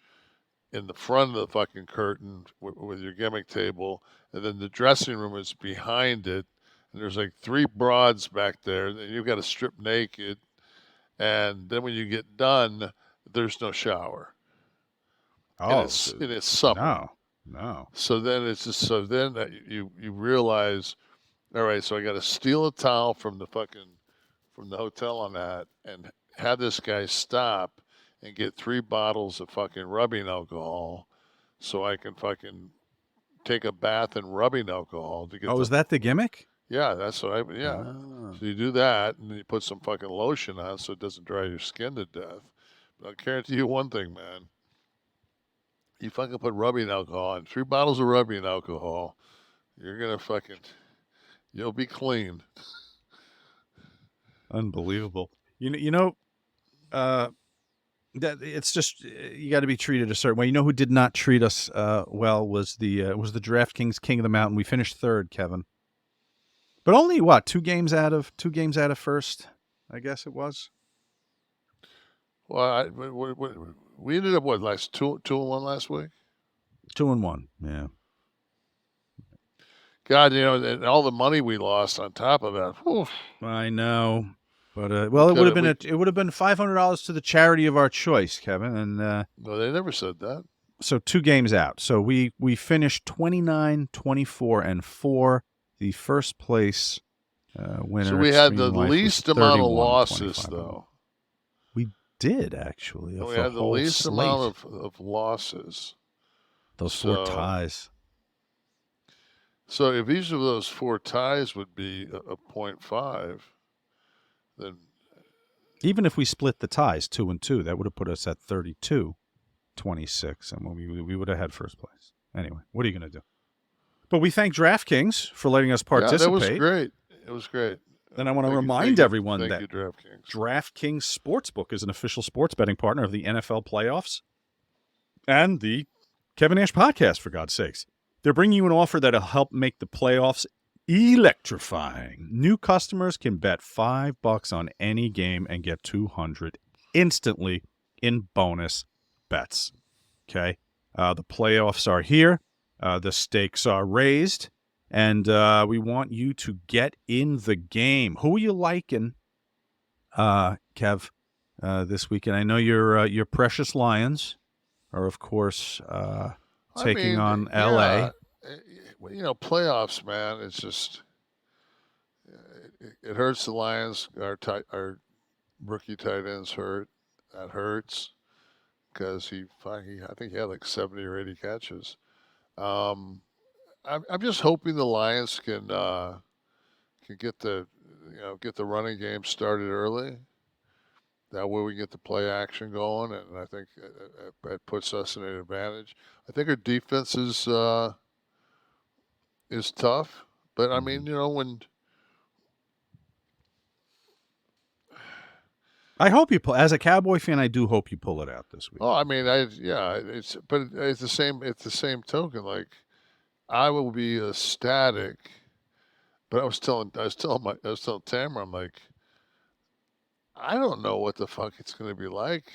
in the front of the fucking curtain with your gimmick table, and then the dressing room is behind it, and there's like 3 broads back there, and you've got to strip naked, and then when you get done, there's no shower. Oh, and it's summer. No. So then you realize, all right, so I got to steal a towel from the hotel on that and have this guy stop and get 3 bottles of fucking rubbing alcohol so I can fucking take a bath in rubbing alcohol to get. Oh, is that the gimmick? Yeah, that's what So you do that and then you put some fucking lotion on so it doesn't dry your skin to death. But I'll guarantee you one thing, man. You fucking put rubbing alcohol in 3 bottles of rubbing alcohol, you're gonna you'll be clean. Unbelievable. That it's just you got to be treated a certain way. You know who did not treat us well was the DraftKings King of the Mountain. We finished third, Kevin, but only what 2 games out of first, I guess it was. Well, we ended up last 2-1 last week. 2-1, yeah. God, and all the money we lost on top of that. Whew. I know. But it would have been $500 to the charity of our choice, Kevin. And no, they never said that. So 2 games out. So we finished 29, 24, and 4. The first place winner. So we had the least amount of losses, though. We did actually. We had the least amount of losses. Those 4 ties. So if each of those 4 ties would be a 0.5. Then, even if we split the ties 2 and 2, that would have put us at 32-26, and we would have had first place. Anyway, what are you going to do? But we thank DraftKings for letting us participate. Yeah, that was great. It was great. Then I want to remind everyone that DraftKings. DraftKings Sportsbook is an official sports betting partner of the NFL playoffs and the Kevin Nash podcast, for God's sakes. They're bringing you an offer that'll help make the playoffs electrifying. New customers can bet $5 on any game and get $200 instantly in bonus bets. Okay, the playoffs are here. The stakes are raised, and we want you to get in the game. Who are you liking, Kev, this weekend? I know your precious Lions are, of course, taking on LA. Playoffs, man. It's just it hurts the Lions. Our rookie tight end's hurt. That hurts because I think he had like 70 or 80 catches. I'm just hoping the Lions can get the running game started early. That way we get the play action going, and I think it puts us in an advantage. I think our defense is tough, but I mean, when I hope you pull. As a Cowboy fan, I do hope you pull it out this week. Oh, I mean, it's the same token. Like, I will be ecstatic, but I was telling Tamara, I'm like, I don't know what the fuck it's going to be like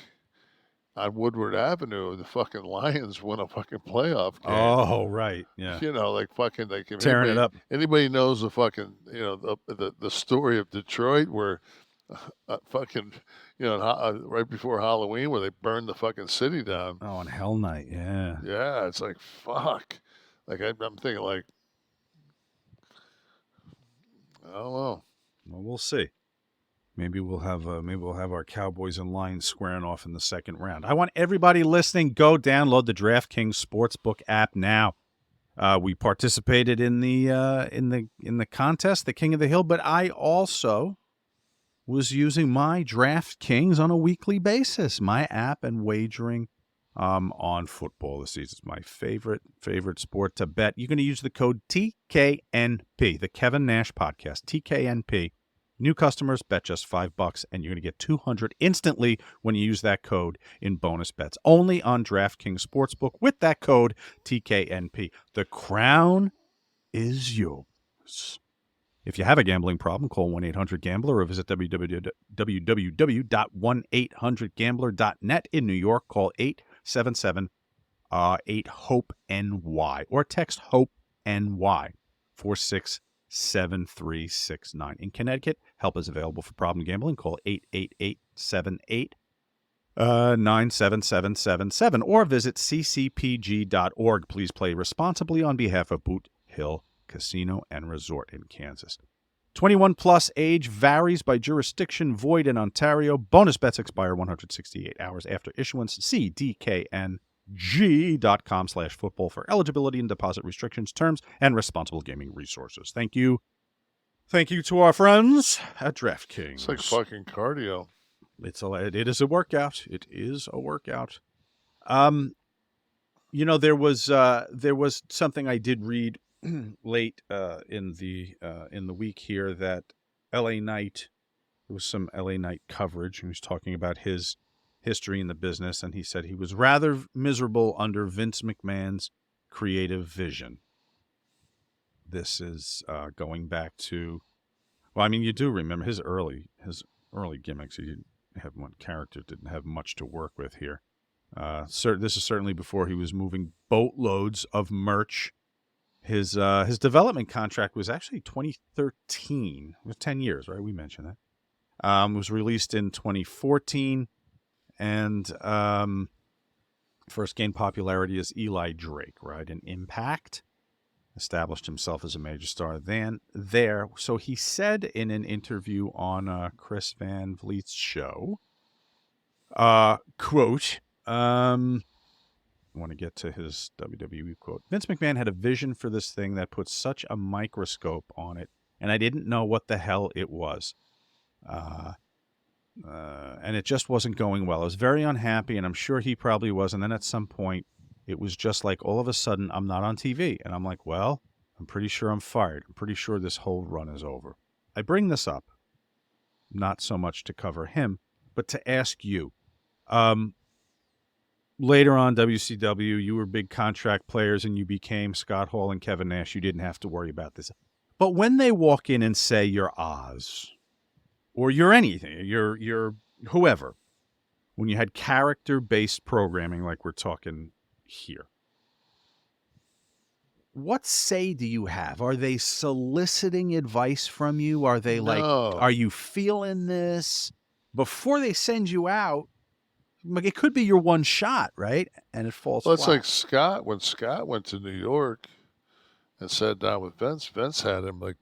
on Woodward Avenue. The fucking Lions win a fucking playoff game. Oh, right, yeah. If tearing it up. Anybody knows the fucking the story of Detroit where right before Halloween where they burned the fucking city down. Oh, on Hell Night, yeah. Yeah, it's like fuck. Like I'm thinking like, I don't know. Well, we'll see. Maybe we'll have our Cowboys and Lions squaring off in the second round. I want everybody listening, go download the DraftKings Sportsbook app now. We participated in the contest, the King of the Hill, but I also was using my DraftKings on a weekly basis, my app, and wagering on football this season. It's my favorite sport to bet. You're going to use the code TKNP, the Kevin Nash Podcast, TKNP. New customers bet just $5, and you're going to get $200 instantly when you use that code in bonus bets. Only on DraftKings Sportsbook with that code TKNP. The crown is yours. If you have a gambling problem, call 1-800-GAMBLER or visit www.1800gambler.net. In New York, call 877-8-HOPE-NY or text HOPE-NY 467369. In Connecticut, help is available for problem gambling. Call 888-78-97777 or visit ccpg.org. Please play responsibly on behalf of Boot Hill Casino and Resort in Kansas. 21 plus age varies by jurisdiction, void in Ontario. Bonus bets expire 168 hours after issuance. See dkng.com/football for eligibility and deposit restrictions, terms, and responsible gaming resources. Thank you. Thank you to our friends at DraftKings. It's like fucking cardio. It is a workout. It is a workout. You know, there was something I did read late in the week here that LA Knight, there was some LA Knight coverage. He was talking about his history in the business, and he said he was rather miserable under Vince McMahon's creative vision. This is going back to, well, I mean, you do remember his early gimmicks. He didn't have one character, didn't have much to work with here. This is certainly before he was moving boatloads of merch. His development contract was actually 2013. It was 10 years, right? We mentioned that. Was released in 2014, and first gained popularity as Eli Drake, right? In Impact, established himself as a major star there. So he said in an interview on Chris Van Vliet's show, quote, I want to get to his WWE quote. Vince McMahon had a vision for this thing that put such a microscope on it, and I didn't know what the hell it was. And it just wasn't going well. I was very unhappy, and I'm sure he probably was. And then at some point, it was just like all of a sudden, I'm not on TV. And I'm like, well, I'm pretty sure I'm fired. I'm pretty sure this whole run is over. I bring this up, not so much to cover him, but to ask you. Later on, WCW, you were big contract players, and you became Scott Hall and Kevin Nash. You didn't have to worry about this. But when they walk in and say you're Oz, or you're anything, you're whoever, when you had character-based programming like we're talking here, what say do you have? Are they soliciting advice from you? Are they like, are you feeling this? Before they send you out, like it could be your one shot, right? And it falls Well, it's flat. like Scott, when Scott went to New York and sat down with Vince, Vince had him like,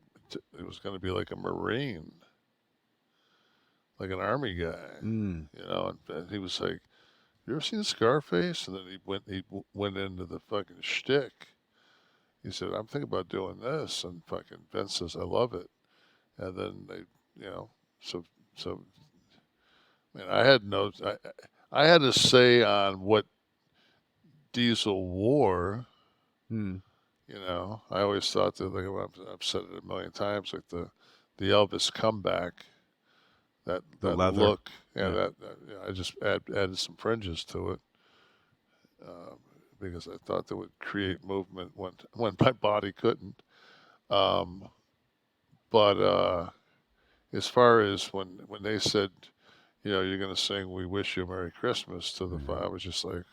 it was going to be like a Marine, like an Army guy, you know, and he was like, you ever seen Scarface? And then he went into the fucking shtick. He said, I'm thinking about doing this. And fucking Vince says, I love it. And then they, you know, so, I mean, I had to say on what Diesel wore. You know, I always thought that, like, I've said it a million times, like the Elvis comeback, that leather. look, that I just added some fringes to it because I thought that would create movement when my body couldn't. But as far as when they said, you know, you're going to sing "We Wish You a Merry Christmas" to the I was just like,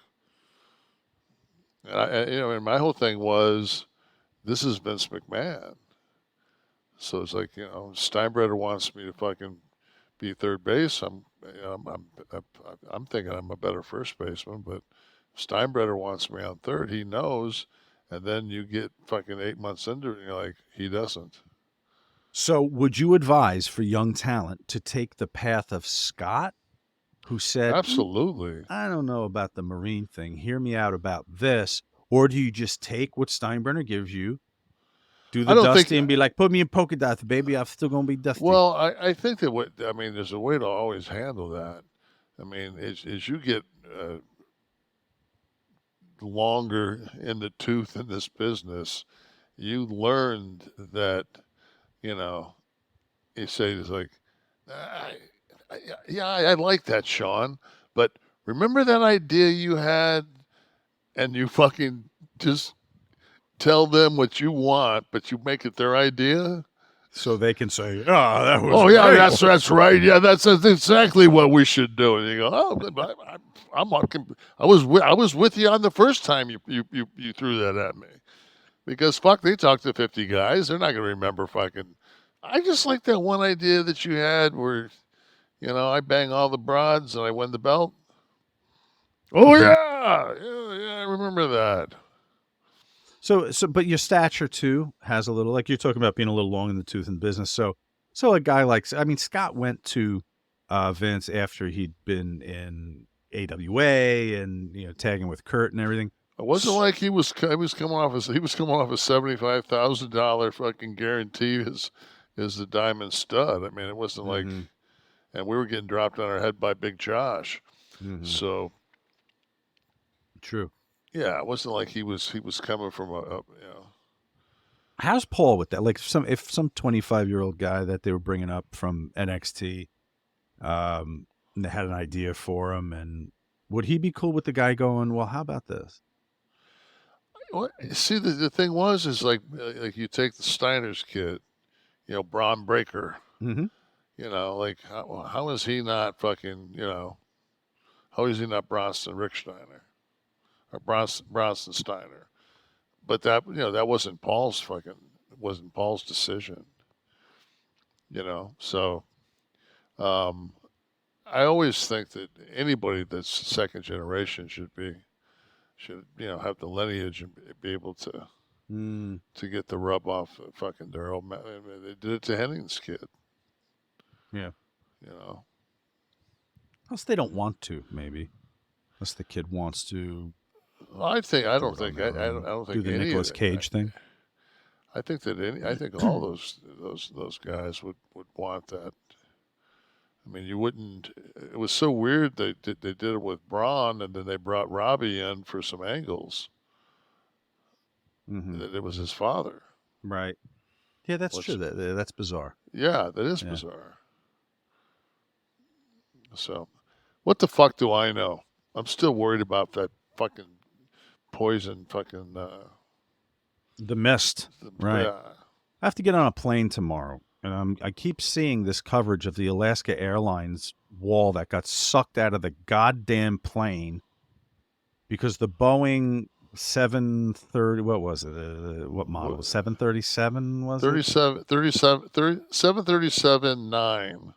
and my whole thing was, this is Vince McMahon. So it's like, you know, Steinbrenner wants me to fucking be third base. I'm thinking I'm a better first baseman, but Steinbrenner wants me on third. He knows, and then you get fucking 8 months into it, and you're like, he doesn't. So would you advise for young talent to take the path of Scott, who said, absolutely, I don't know about the Marine thing. Hear me out about this. Or do you just take what Steinbrenner gives you, do the Dusty, and be like, put me in polka dots, baby. I'm still going to be Dusty. Well, I think that there's a way to always handle that. I mean, as you get longer in the tooth in this business, you learned that, you know, you say it's like, I like that, Shawn, but remember that idea you had, and you fucking just tell them what you want, but you make it their idea, so they can say, "Oh, that was." Oh yeah, that's right. Yeah, that's exactly what we should do. And you go, "Oh, I was with you on the first time you threw that at me, because fuck, they talked to 50 guys. They're not gonna remember fucking. I just like that one idea that you had where, you know, I bang all the broads and I win the belt. Oh yeah, I remember that. So, but your stature too has a little, like you're talking about being a little long in the tooth in business. So a guy like, I mean, Scott went to Vince after he'd been in AWA and, you know, tagging with Kurt and everything. It wasn't like he was coming off a $75,000 fucking guarantee as the Diamond Stud. I mean, it wasn't like, and we were getting dropped on our head by Big Josh. So true. Yeah, it wasn't like he was coming from a How's Paul with that? Like if some 25-year-old guy that they were bringing up from NXT, and they had an idea for him, and would he be cool with the guy going, well, how about this? What? See, the thing is like you take the Steiner's kid, Braun Breaker. Mm-hmm. Like how is he not fucking, how is he not Bronson Rick Steiner or Bronson Steiner? But that that wasn't Paul's decision. So I always think that anybody that's second generation should have the lineage and be able to get the rub off fucking their old man. I mean, they did it to Henning's kid. Yeah. Unless they don't want to, maybe. Unless the kid wants to. I don't think do the Nicolas Cage thing. I think all those guys would want that. I mean, you wouldn't. It was so weird they did it with Braun, and then they brought Robbie in for some angles. Mm-hmm. That it was his father. Right. Yeah, that's true. That's bizarre. Yeah, that is bizarre. So, what the fuck do I know? I'm still worried about that fucking poison fucking the mist. Right. Yeah. I have to get on a plane tomorrow, and I keep seeing this coverage of the Alaska Airlines wall that got sucked out of the goddamn plane because the Boeing 730, what was it? What model? 737 was it? 737-9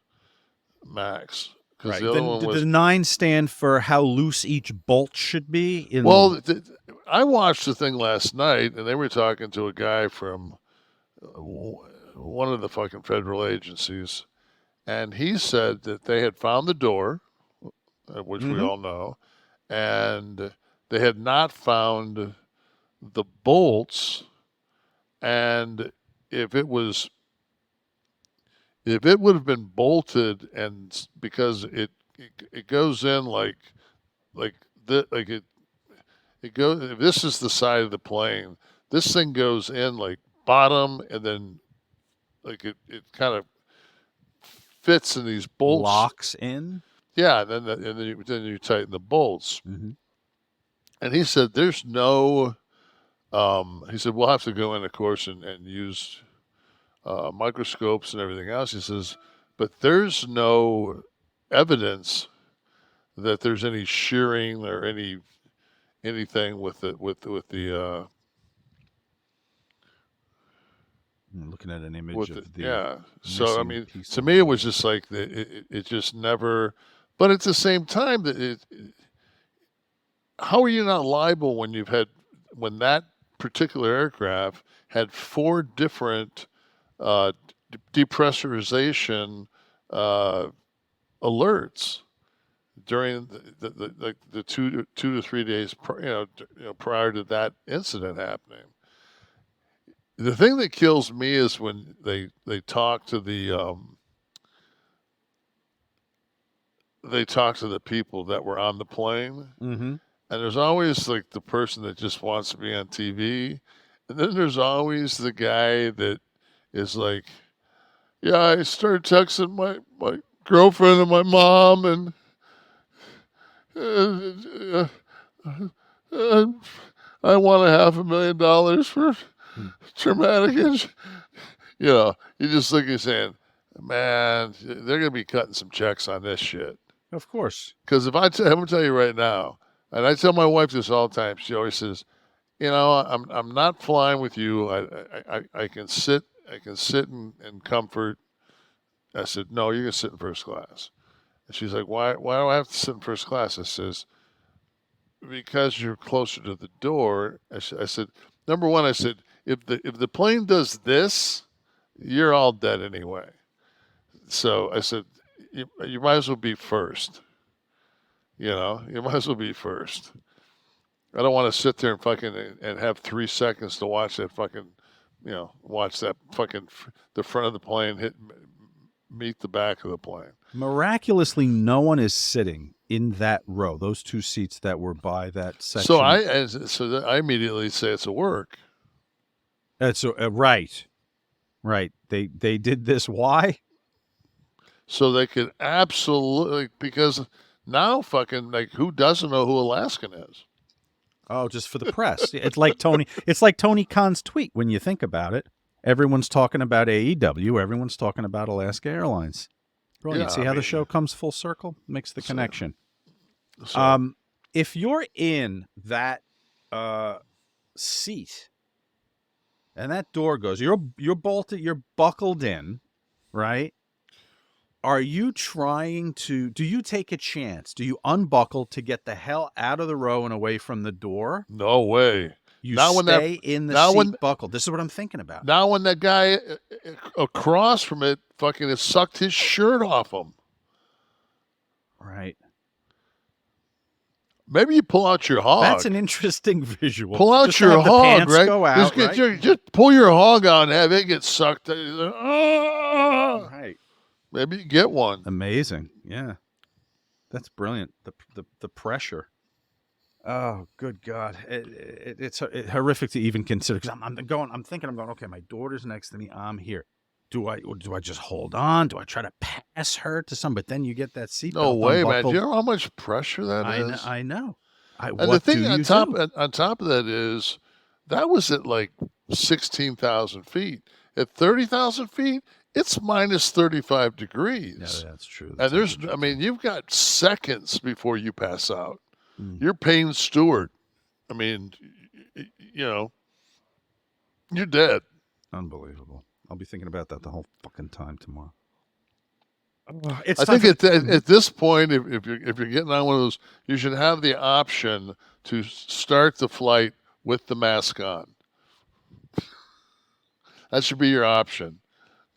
Max. Right. Did the 9 stand for how loose each bolt should be? I watched the thing last night, and they were talking to a guy from one of the fucking federal agencies, and he said that they had found the door, which we all know, and they had not found the bolts, and if it would have been bolted, and because it goes in it goes. If this is the side of the plane, this thing goes in like bottom, and then like it kind of fits in these bolts. Locks in. Yeah, and then you tighten the bolts. Mm-hmm. And he said, "There's no." He said, "We'll have to go in, of course, and use microscopes and everything else." He says, "But there's no evidence that there's any shearing or anything with the I'm looking at an image of the yeah. So I mean, to me, it was just like it just never. But at the same time, how are you not liable when that particular aircraft had 4 different depressurization alerts during the 2 to 3 days prior to that incident happening? The thing that kills me is when they talk to the people that were on the plane, mm-hmm. and there's always like the person that just wants to be on TV, and then there's always the guy that is like, yeah, I started texting my girlfriend and my mom, and I want $500,000 for traumatic injury. You just look at saying, man, they're going to be cutting some checks on this shit. Of course. Because I'm going to tell you right now, and I tell my wife this all the time, she always says, I'm not flying with you. I can sit in comfort. I said, no, you're going to sit in first class. And she's like, why do I have to sit in first class? I says, because you're closer to the door. I said, number one, I said, if the plane does this, you're all dead anyway. So I said, you might as well be first. You might as well be first. I don't want to sit there and fucking and have 3 seconds to watch that fucking, watch that fucking the front of the plane meet the back of the plane. Miraculously, no one is sitting in that row, those two seats that were by that section. So I immediately say it's a work. That's right. They did this. Why? So they could absolutely, because now fucking like who doesn't know who Alaskan is? Oh, just for the press. It's like Tony Khan's tweet. When you think about it, everyone's talking about AEW. Everyone's talking about Alaska Airlines. Brilliant. Yeah, See I how the mean, show comes full circle? Makes the connection. So, If you're in that seat and that door goes, you're bolted, you're buckled in, right? Are you trying to, do you take a chance? Do you unbuckle to get the hell out of the row and away from the door? no way. You Now when stay in the seat when- buckled. This is what I'm thinking about. Now when that guy across from it fucking has sucked his shirt off him. Right. Maybe you pull out your hog. That's an interesting visual. Pull out Just to your have the hog, pants right? Go out, Just pull your hog out and have it get sucked. Ah! Right. Maybe you get one. Amazing. Yeah. That's brilliant. The pressure. Oh, good God. It's horrific to even consider, because I'm thinking, okay, my daughter's next to me. I'm here. Do I just hold on? Do I try to pass her to some? But then you get that seatbelt. No way, man. unbuckled. Do you know how much pressure that is? I know. And what the thing do you on top do? on top of that is that was at like 16,000 feet. At 30,000 feet, it's minus 35 degrees. Yeah, that's true. And you've got seconds before you pass out. Mm. You're Payne Stewart. I mean, you're dead. Unbelievable. I'll be thinking about that the whole fucking time tomorrow. I think at this point, if you're getting on one of those, you should have the option to start the flight with the mask on. That should be your option.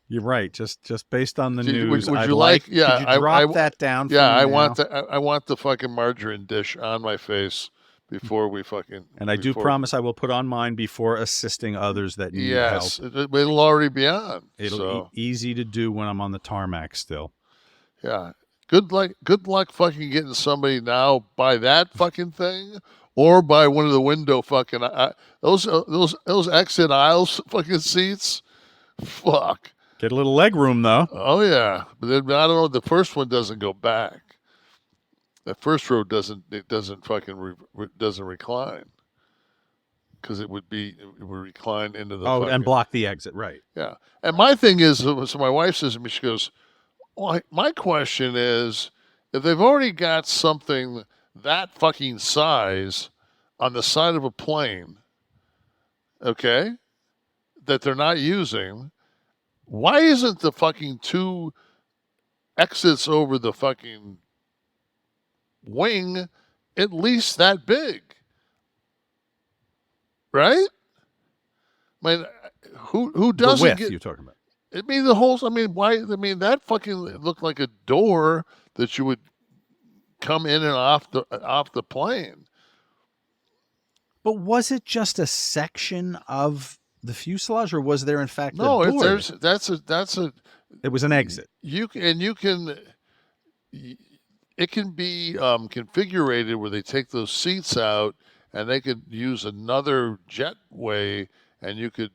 You're right. Just based on the Would news, you I'd like? could Yeah, you drop that down. For me I now? want the fucking margarine dish on my face before we fucking. And I do promise I will put on mine before assisting others that need help. Yes, it'll already be on. It'll be easy to do when I'm on the tarmac still. Yeah. Good luck fucking getting somebody now by that fucking thing or by one of the window fucking those exit aisles fucking seats. Fuck. Get a little leg room though. Oh yeah. But then, I don't know, the first one doesn't go back. The first row doesn't recline. Because it would recline into the and block the exit, right. Yeah. And my thing is, so my wife says to me, she goes, well, my question is, if they've already got something that fucking size on the side of a plane, okay, that they're not using, why isn't the fucking two exits over the fucking wing at least that big? Right? I mean, who doesn't the width get... you're talking about. I mean, that fucking looked like a door that you would come in and off the plane. But was it just a section of the fuselage, or was there in fact No, a door? It was an exit. It can be configured where they take those seats out and they could use another jetway, and you could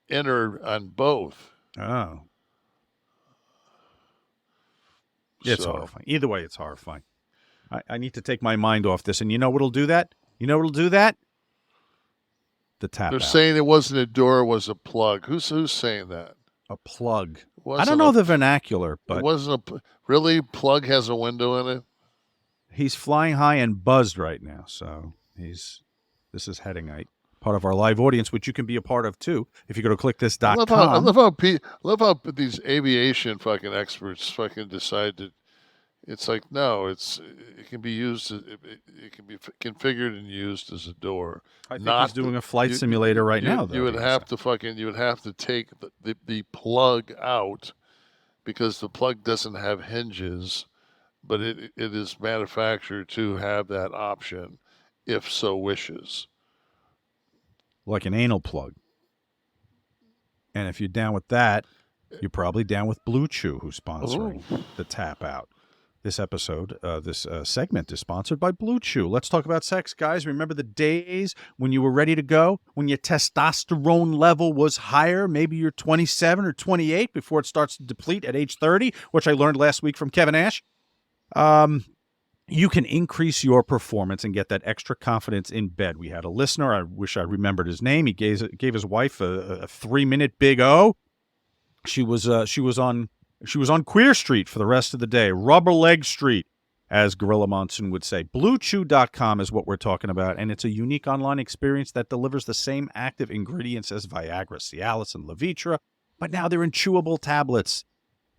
enter on both. Oh. It's horrifying. Either way, it's horrifying. I need to take my mind off this. And you know what'll do that? The tap They're out. saying it wasn't a door, it was a plug. Who's saying that? A plug. I I don't know the vernacular, but it wasn't really. Plug has a window in it. he's flying high and buzzed right now. So this is heading out. Part of our live audience, which you can be a part of too, if you go to kliqthis.com. I love how these aviation fucking experts fucking decide that it's like, no, it can be used, it can be configured and used as a door. I think he's doing a flight simulator right now. Though, you would have to take the plug out, because the plug doesn't have hinges, but it is manufactured to have that option, if so wishes. Like an anal plug. And if you're down with that, you're probably down with BLUECHEW, who's sponsoring the tap out. This episode, this segment is sponsored by BLUECHEW. Let's talk about sex, guys. Remember the days when you were ready to go, when your testosterone level was higher? Maybe you're 27 or 28 before it starts to deplete at age 30, which I learned last week from Kevin Nash. You can increase your performance and get that extra confidence in bed. We had a listener, I wish I remembered his name. He gave his wife a 3-minute Big O. She was on Queer Street for the rest of the day. Rubber Leg Street, as Gorilla Monsoon would say. BlueChew.com is what we're talking about, and it's a unique online experience that delivers the same active ingredients as Viagra, Cialis, and Levitra, but now they're in chewable tablets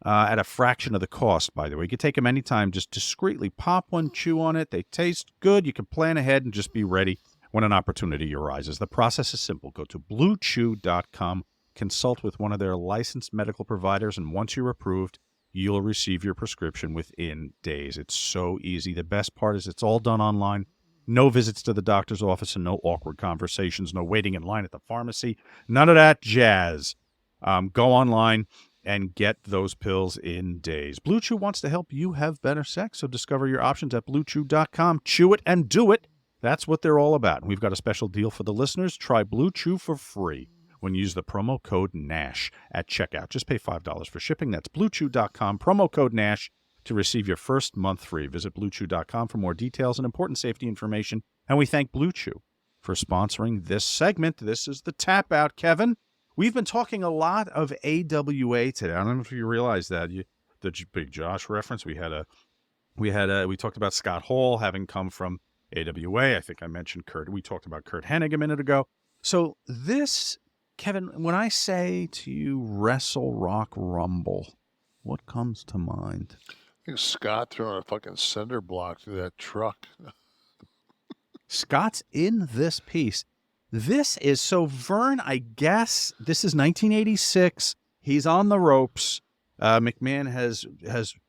at a fraction of the cost, by the way. You can take them anytime. Just discreetly pop one, chew on it. They taste good. You can plan ahead and just be ready when an opportunity arises. The process is simple. Go to BlueChew.com. Consult with one of their licensed medical providers, and once you're approved, you'll receive your prescription within days. It's so easy. The best part is it's all done online. No visits to the doctor's office and no awkward conversations, no waiting in line at the pharmacy. None of that jazz. Go online and get those pills in days. BlueChew wants to help you have better sex, so discover your options at BlueChew.com. Chew it and do it. That's what they're all about. And we've got a special deal for the listeners. Try BlueChew for free when you use the promo code NASH at checkout. Just pay $5 for shipping. That's BlueChew.com, promo code NASH, to receive your first month free. Visit BlueChew.com for more details and important safety information. And we thank BlueChew for sponsoring this segment. This is the Tap Out, Kevin. We've been talking a lot of AWA today. I don't know if you realize that. The Big Josh reference. We talked about Scott Hall having come from AWA. I think I mentioned Kurt. We talked about Kurt Hennig a minute ago. So this, Kevin, when I say to you Wrestle, Rock, Rumble, what comes to mind? I think Scott throwing a fucking cinder block through that truck. Scott's in this piece. This is, so Vern, I guess, this is 1986. He's on the ropes. McMahon has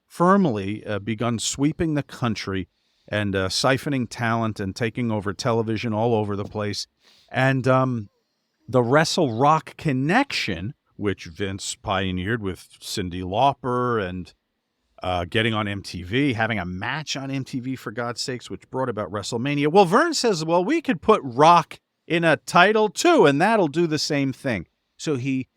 firmly begun sweeping the country and siphoning talent and taking over television all over the place. And the Wrestle Rock connection, which Vince pioneered with Cyndi Lauper and getting on MTV, having a match on MTV, for God's sakes, which brought about WrestleMania. Well, Vern says, well, we could put Rock in a title too, and that'll do the same thing. So he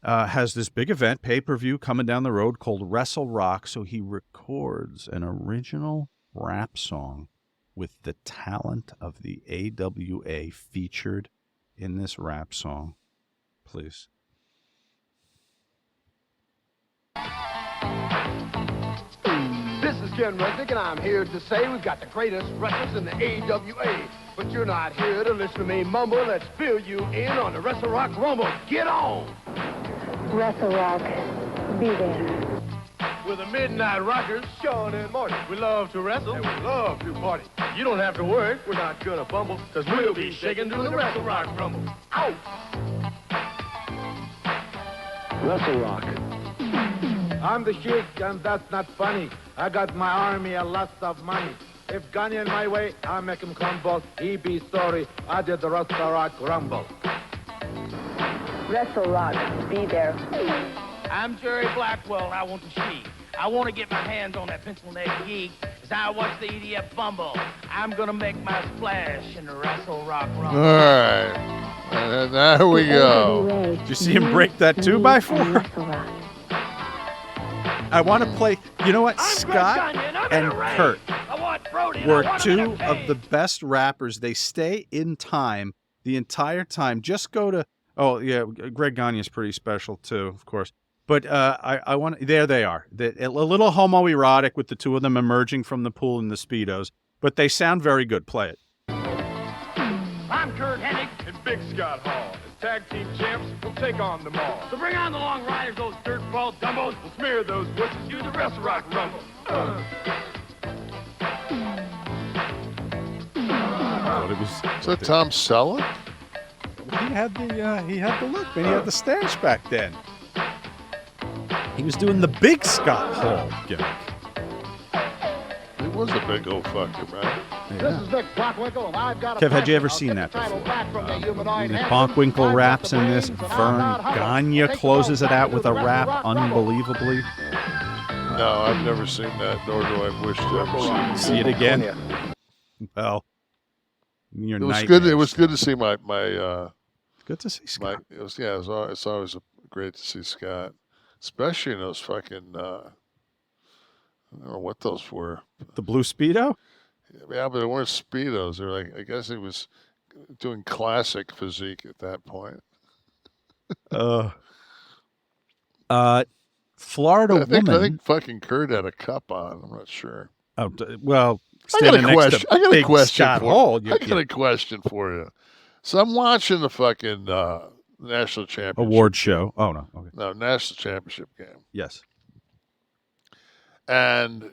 has this big event, pay-per-view, coming down the road called Wrestle Rock. So he records an original rap song with the talent of the AWA featured in this rap song. Please. This is Ken Resnick, and I'm here to say we've got the greatest wrestlers in the AWA. But you're not here to listen to me mumble. Let's fill you in on the Wrestle Rock Rumble. Get on! Wrestle Rock, be there. We're the Midnight Rockers, Shawn and Marty. We love to wrestle, and we love to party. You don't have to worry, we're not gonna fumble, because we'll be shaking through the Wrestle Rock Rumble. Out! Wrestle Rock. I'm the Sheik, and that's not funny. I got my army a lot of money. If Gagne in my way, I'll make him crumble. He be sorry, I did the Wrestle Rock Rumble. Wrestle Rock, be there. I'm Jerry Blackwell, and I want to see. I want to get my hands on that pencil neck geek as I watch the EDF Bumble. I'm going to make my splash in the Wrestle Rock Rumble. All right. And there we go. Did you see him break that 2x4? I want to play, you know what, Scott and Kurt were two of the best rappers. They stay in time the entire time. Just go to, oh yeah, Greg Gagne is pretty special too, of course. But I want, there they are. A little homoerotic with the two of them emerging from the pool in the Speedos, but they sound very good. Play it. I'm Kurt Hennig and Big Scott Hall. As tag team champs, we'll take on them all. So bring on the long riders, those dirtball dumbos. We'll smear those bushes, do the Wrestle Rock Rumble. Is that Tom Selleck? He had the look, man. He had the stash back then. He was doing the Big Scott Hall gimmick. He was a big old fucker, man. Yeah. This is Vic Bonkwinkle, and I've got a Kev, had you ever I'll seen get that the title before? back from the humanoid anthem. Bonkwinkle I've raps got the in this. brains, and I'm Vern not humble. Gagne Take closes the it out ball with a back to the rap Wrestle Rock Rumble. unbelievably. No, I've never seen that, nor do I wish to ever See it again. Well, your it was nightmares. good. It was good to see my good to see Scott. It's always great to see Scott, especially in those fucking. I don't know what those were. The blue Speedo? Yeah, but they weren't Speedos. They're like, I guess he was doing classic physique at that point. Florida I think woman. fucking Kurt had a cup on. I'm not sure. Oh, well, I got a question. I got a question for you. So I'm watching the fucking national championship award show. Oh no, okay. No, national championship game. Yes. And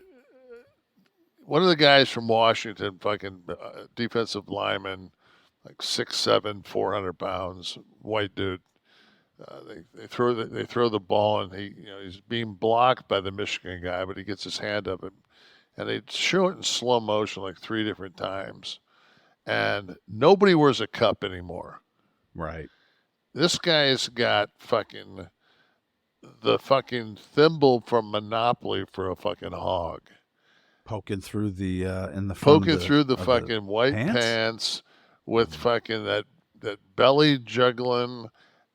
one of the guys from Washington, fucking defensive lineman, like 6'7", 400 pounds, white dude. They throw the ball, and he's being blocked by the Michigan guy, but he gets his hand up, and they show it in slow motion like 3 different times, and nobody wears a cup anymore. Right. This guy's got the fucking thimble from Monopoly for a fucking hog. Poking through the in the poking through the fucking white pants with fucking that belly juggling,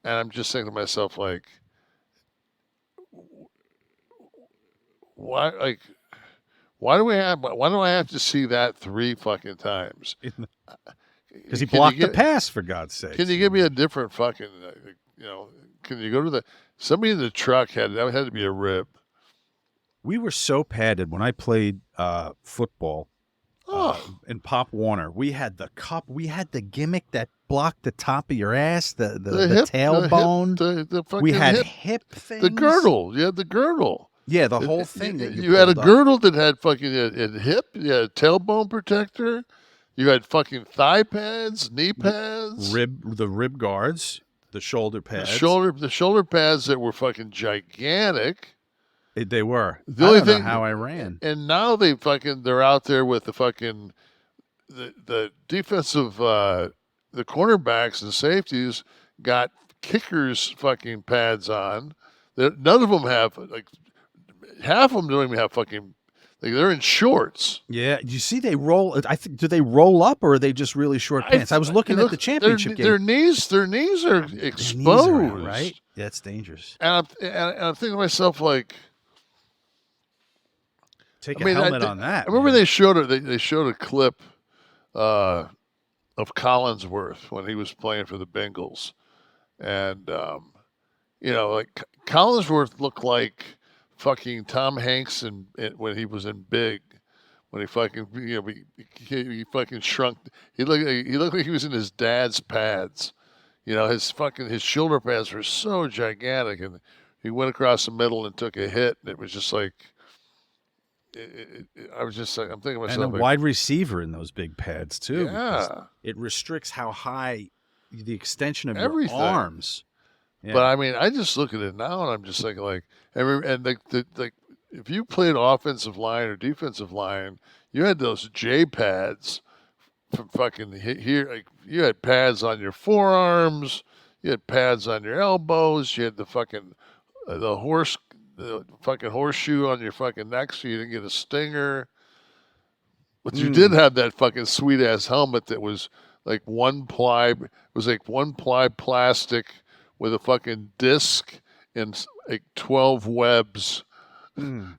and I'm just thinking to myself, like, why do I have to see that 3 fucking times? Because he blocked the pass, for God's sake. Can you give me a different fucking, can you go to somebody in the truck that had to be a rib. We were so padded when I played football in Pop Warner. We had the cup. We had the gimmick that blocked the top of your ass, the tailbone. We had hip things. The girdle. You had the girdle. Yeah, the whole thing. You had a girdle that had fucking a hip. You had a tailbone protector. You had fucking thigh pads, knee pads. The rib guards, the shoulder pads. The shoulder pads that were fucking gigantic. They were. The only thing how I ran. And now they're out there with the fucking the defensive the cornerbacks and safeties got kickers fucking pads on. None of them have, like, half of them don't even have fucking, like, they're in shorts. Yeah, you see they roll. Do they roll up, or are they just really short pants? I was looking at the championship game. Their knees are exposed. Knees are out, right? Yeah, it's dangerous. And I'm thinking to myself, like, take a helmet on that. I remember they showed a clip of Collinsworth when he was playing for the Bengals, and like Collinsworth looked like fucking Tom Hanks when he was in Big, when he fucking he fucking shrunk. He looked like he was in his dad's pads. His shoulder pads were so gigantic, and he went across the middle and took a hit, and it was just like. I was just like, I'm thinking to myself, and a wide receiver in those big pads too. Yeah, it restricts how high the extension of everything. Your arms. Yeah. But I mean, I just look at it now, and I'm just thinking, like, if you played offensive line or defensive line, you had those J pads from fucking here. Like, you had pads on your forearms, you had pads on your elbows, you had the fucking the fucking horseshoe on your fucking neck so you didn't get a stinger. But you did have that fucking sweet ass helmet that was like 1-ply. It was like 1-ply plastic with a fucking disc and like 12 webs of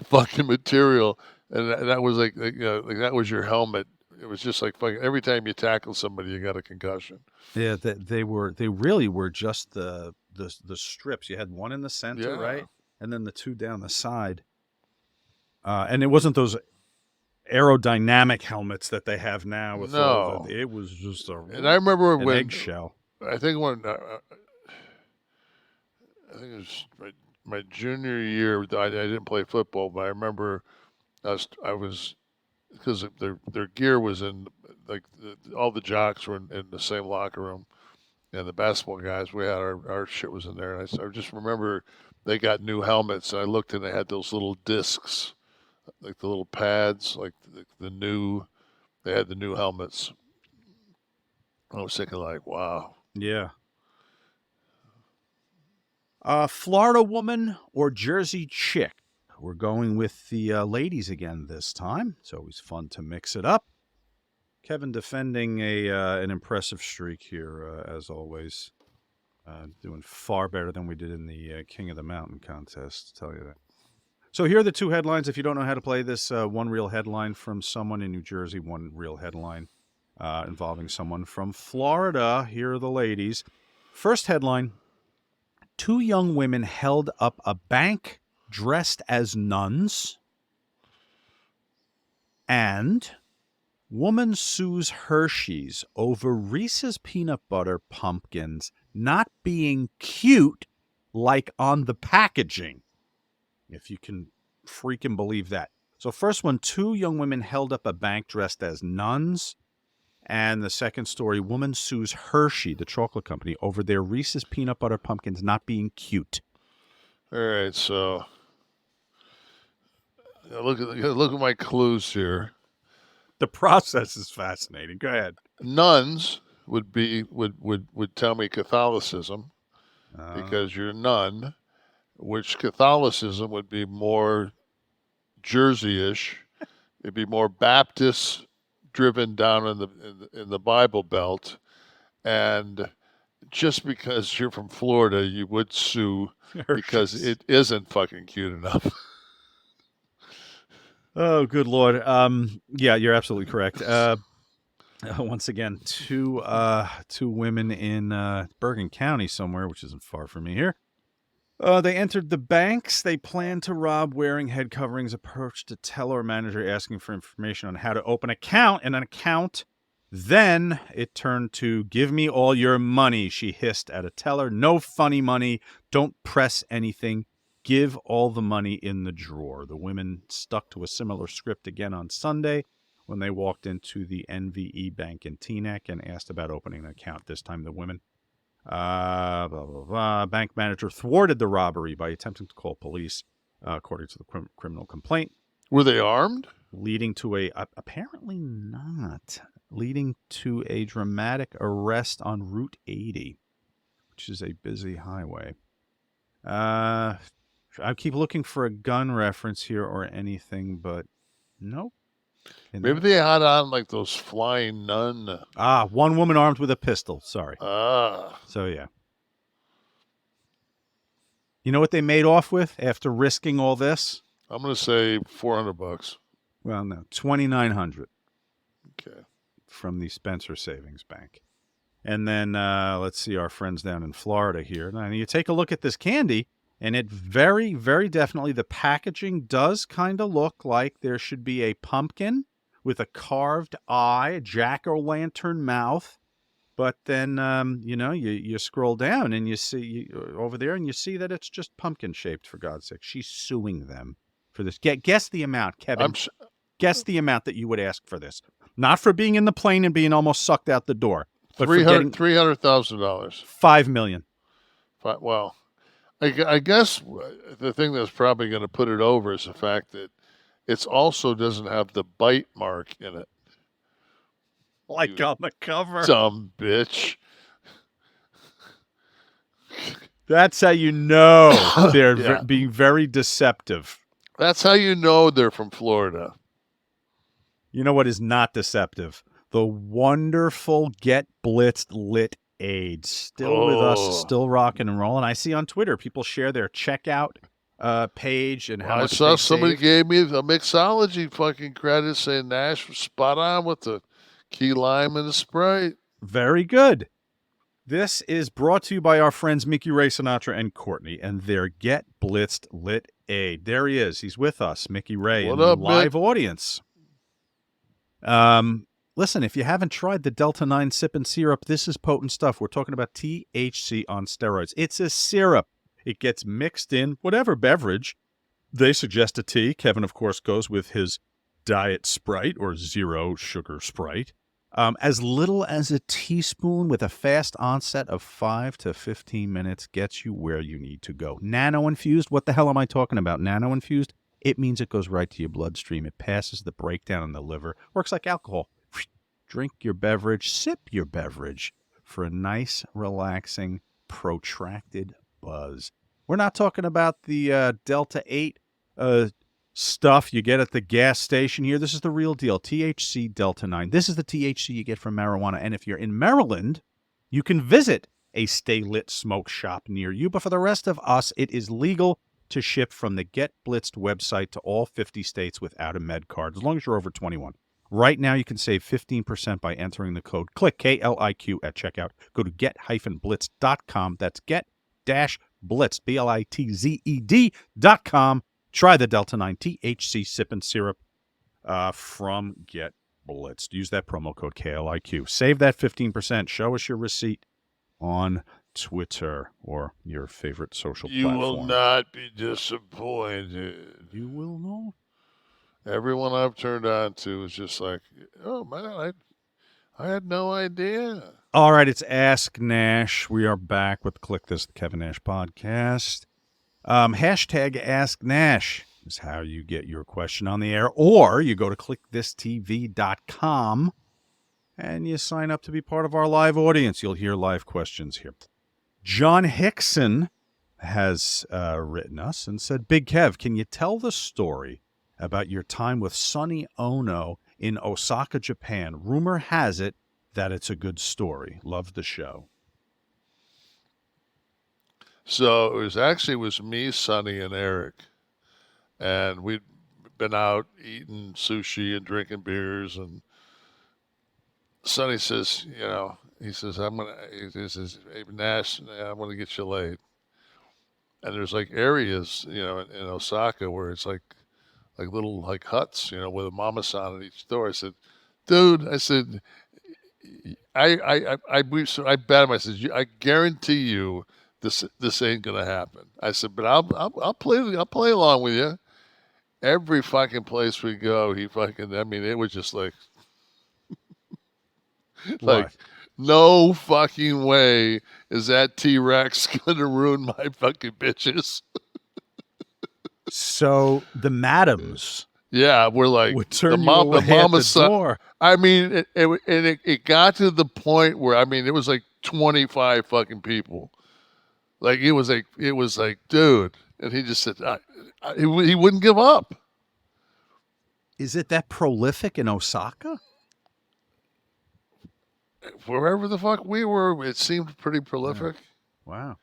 fucking material, and that was like that was your helmet. It was just like fucking every time you tackle somebody, you got a concussion. Yeah, they really were just the strips. You had one in the center, right? And then the 2 down the side. And it wasn't those aerodynamic helmets that they have now. It was just and I remember when eggshell. I think when I think it was my junior year. I didn't play football, but I remember I was because their gear was in, like, all the jocks were in the same locker room, and the basketball guys, we had our shit was in there. And I just remember they got new helmets, and I looked, and they had those little discs, like the little pads, like they had the new helmets. I was thinking, like, wow. Yeah. Florida woman or Jersey chick? We're going with the ladies again this time. It's always fun to mix it up. Kevin defending an impressive streak here, as always. Doing far better than we did in the King of the Mountain contest, I'll tell you that. So here are the two headlines. If you don't know how to play this, one real headline from someone in New Jersey, one real headline involving someone from Florida. Here are the ladies. First headline, 2 young women held up a bank dressed as nuns, and woman sues Hershey's over Reese's peanut butter pumpkins not being cute like on the packaging. If you can freaking believe that. So first one, 2 young women held up a bank dressed as nuns. And the second story, woman sues Hershey, the chocolate company, over their Reese's peanut butter pumpkins not being cute. All right, so look at my clues here. The process is fascinating. Go ahead. Nuns would tell me Catholicism because you're a nun, which Catholicism would be more Jersey-ish. It'd be more Baptist driven down in the Bible Belt, and just because you're from Florida, you would sue because it isn't fucking cute enough. Oh, good Lord. Yeah, you're absolutely correct. Once again, two women in Bergen County somewhere, which isn't far from me here. They entered the banks they planned to rob wearing head coverings, approached a teller manager asking for information on how to open an account. Then it turned to, "Give me all your money," she hissed at a teller. "No funny money. Don't press anything. Give all the money in the drawer." The women stuck to a similar script again on Sunday when they walked into the NVE Bank in Teaneck and asked about opening an account. This time the women, blah, blah, blah. Bank manager thwarted the robbery by attempting to call police, according to the criminal complaint. Were they armed? Leading to apparently not, leading to a dramatic arrest on Route 80, which is a busy highway. I keep looking for a gun reference here or anything, but nope. Maybe they had on like those flying nun. One woman armed with a pistol. Sorry. So, yeah. You know what they made off with after risking all this? I'm going to say $400. Well, no, $2,900. Okay. From the Spencer Savings Bank. And then let's see our friends down in Florida here. Now, you take a look at this candy, and it very, very definitely, the packaging does kind of look like there should be a pumpkin with a carved eye, a jack-o'-lantern mouth. But then, you scroll down and you see over there and you see that it's just pumpkin-shaped, for God's sake. She's suing them for this. Guess the amount, Kevin. Guess the amount that you would ask for this. Not for being in the plane and being almost sucked out the door. But $300,000. $5 million. Well, I guess the thing that's probably going to put it over is the fact that it also doesn't have the bite mark in it. Like on the cover. Dumb bitch. That's how you know they're being very deceptive. That's how you know they're from Florida. You know what is not deceptive? The wonderful Get Blitzed Lit aid. Still with us, still rocking and rolling. I see on Twitter people share their checkout page and how much I saw somebody saved. gave me a mixology fucking credit saying Nash was spot on with the key lime and the Sprite. Very good. This is brought to you by our friends Mickey Ray Sinatra and Courtney and their Get Blitzed Lit aid. There he is. He's with us, Mickey Ray, in the live audience. Listen, if you haven't tried the Delta 9 Sip and Syrup, this is potent stuff. We're talking about THC on steroids. It's a syrup. It gets mixed in whatever beverage. They suggest a tea. Kevin, of course, goes with his Diet Sprite or zero sugar Sprite. As little as a teaspoon with a fast onset of 5 to 15 minutes gets you where you need to go. Nano-infused? What the hell am I talking about? Nano-infused? It means it goes right to your bloodstream. It passes the breakdown in the liver. Works like alcohol. Drink your beverage, sip your beverage for a nice, relaxing, protracted buzz. We're not talking about the Delta 8 stuff you get at the gas station here. This is the real deal. THC Delta 9. This is the THC you get from marijuana. And if you're in Maryland, you can visit a Stay Lit smoke shop near you. But for the rest of us, it is legal to ship from the Get Blitzed website to all 50 states without a med card, as long as you're over 21. Right now, you can save 15% by entering the code KLIQ, K-L-I-Q, at checkout. Go to get-blitzed.com. That's get-blitzed, B-L-I-T-Z-E-D.com. Try the Delta 9 THC sip and syrup from Get Blitzed. Use that promo code KLIQ. Save that 15%. Show us your receipt on Twitter or your favorite social platform. You will not be disappointed. You will not. Everyone I've turned on to is just like, oh, man, I had no idea. All right, it's Ask Nash. We are back with Kliq This, the Kevin Nash podcast. Hashtag Ask Nash is how you get your question on the air, or you go to kliqthistv.com and you sign up to be part of our live audience. You'll hear live questions here. John Hickson has written us and said, Big Kev, can you tell the story about your time with Sonny Ono in Osaka, Japan? Rumor has it that it's a good story. Love the show. So it was me, Sonny, and Eric. And we'd been out eating sushi and drinking beers. And Sonny says, he says, hey, Nash, I'm going to get you laid. And there's like areas, in Osaka where it's like little huts, with a mama-san at each door. I said, dude, I bet him. I said, I guarantee you this ain't gonna happen. I said, but I'll play along with you. Every fucking place we go, it was just like, like, no fucking way is that T-Rex gonna ruin my fucking bitches. So the madams, we're like would turn the mama son. I mean, it got to the point where it was like 25 fucking people. Like it was like, dude, and he just said he wouldn't give up. Is it that prolific in Osaka? Wherever the fuck we were, it seemed pretty prolific. Yeah. Wow,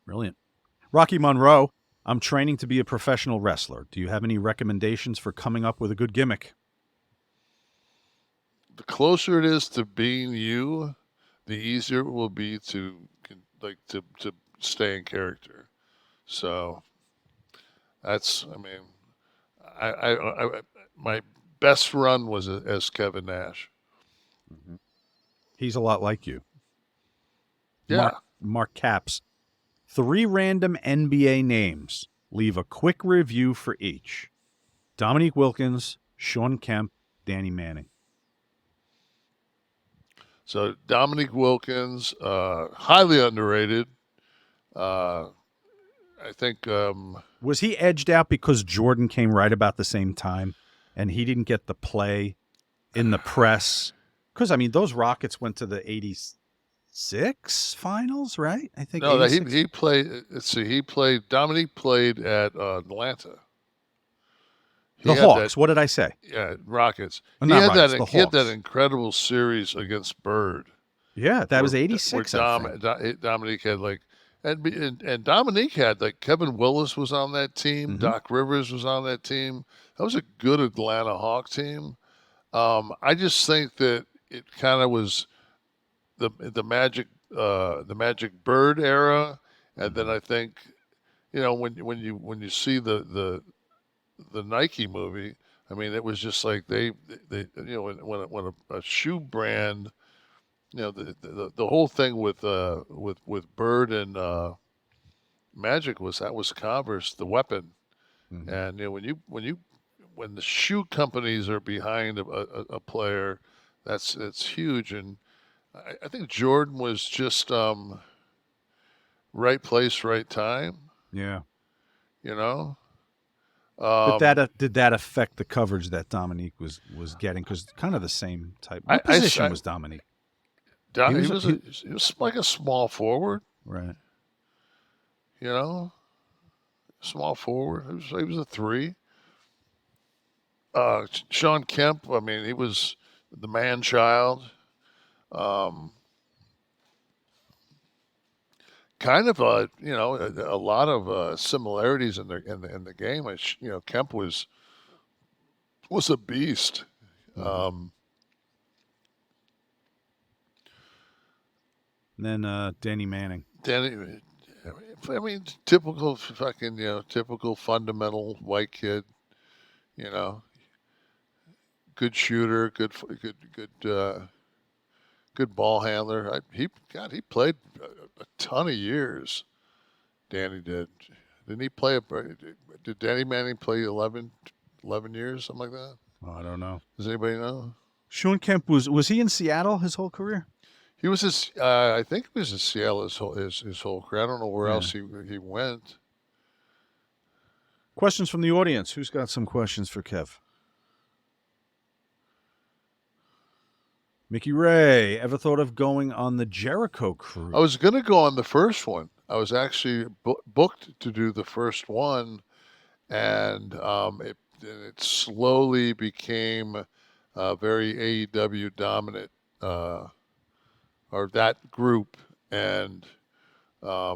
brilliant. Rocky Monroe, I'm training to be a professional wrestler. Do you have any recommendations for coming up with a good gimmick? The closer it is to being you, the easier it will be to stay in character. So that's, I my best run was as Kevin Nash. Mm-hmm. He's a lot like you. Yeah. Mark Caps. 3 random NBA names. Leave a quick review for each. Dominique Wilkins, Shawn Kemp, Danny Manning. So Dominique Wilkins, highly underrated. I think. Was he edged out because Jordan came right about the same time and he didn't get the play in the press? Because, those Rockets went to the 86 finals, right? I think. No, he played. Let's see. Dominique played at Atlanta. The Hawks. What did I say? Yeah, Rockets. Oh, he had Hawks. that incredible series against Bird. Yeah, that was 86. Dominique had and Dominique had Kevin Willis was on that team. Mm-hmm. Doc Rivers was on that team. That was a good Atlanta Hawk team. I just think that it kind of was the Magic Bird era, and then I think when you see the Nike movie, it was just like they when a shoe brand, the whole thing with Bird and Magic was Converse, the weapon, mm-hmm. And when the shoe companies are behind a player, it's huge. And I think Jordan was just right place, right time. Yeah. You know? Did that affect the coverage that Dominique was getting? Because kind of the same type. What position was Dominique? He was like a small forward. Right. You know? Small forward. He was a 3. Shawn Kemp, I mean, he was the man child. Kind of a lot of similarities in the game. Kemp was a beast. And then Danny Manning. Danny, I mean, typical fucking typical fundamental white kid. Good shooter, good ball handler. He played a ton of years. Danny did. Didn't he play? Did Danny Manning play 11 years, something like that? Oh, I don't know. Does anybody know? Shawn Kemp was he in Seattle his whole career? He was I think he was in Seattle his whole career. I don't know where else he went. Questions from the audience. Who's got some questions for Kev? Mickey Ray, ever thought of going on the Jericho Cruise? I was going to go on the first one. I was actually booked to do the first one, and it slowly became very AEW dominant, or that group, and my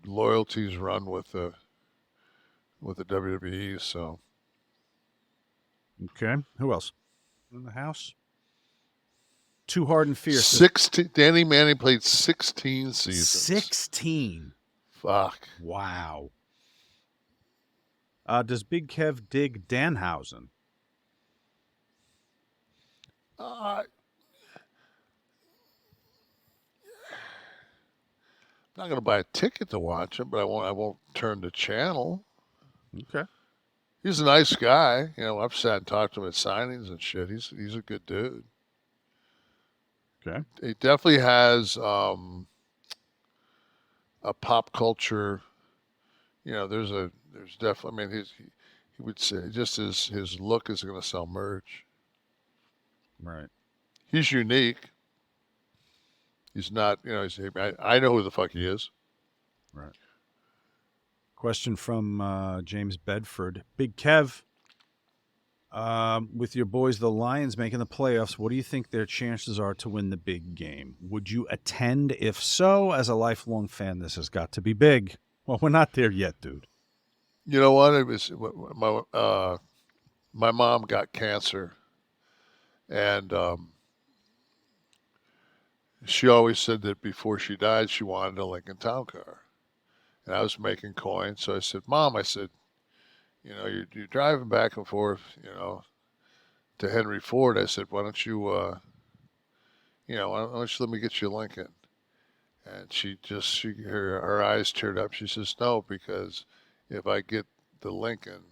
loyalties run with the WWE, so. Okay. Who else in the house? Too Hard and Fierce. 16. Danny Manning played 16 seasons. 16. Fuck. Wow. Does Big Kev dig Danhausen? I'm not going to buy a ticket to watch him, but I won't turn the channel. Okay. He's a nice guy. I've sat and talked to him at signings and shit. He's a good dude. Okay. He definitely has a pop culture. There's definitely. I mean, he would say just his look is going to sell merch. Right. He's unique. He's not. I know who the fuck he is. Right. Question from James Bedford. Big Kev, with your boys, the Lions, making the playoffs, what do you think their chances are to win the big game? Would you attend? If so, as a lifelong fan, this has got to be big. Well, we're not there yet, dude. You know what? It was my mom got cancer, and she always said that before she died, she wanted a Lincoln Town Car. And I was making coins, so I said, Mom, you're driving back and forth, to Henry Ford. I said, why don't you let me get you a Lincoln? And her eyes teared up. She says, no, because if I get the Lincoln,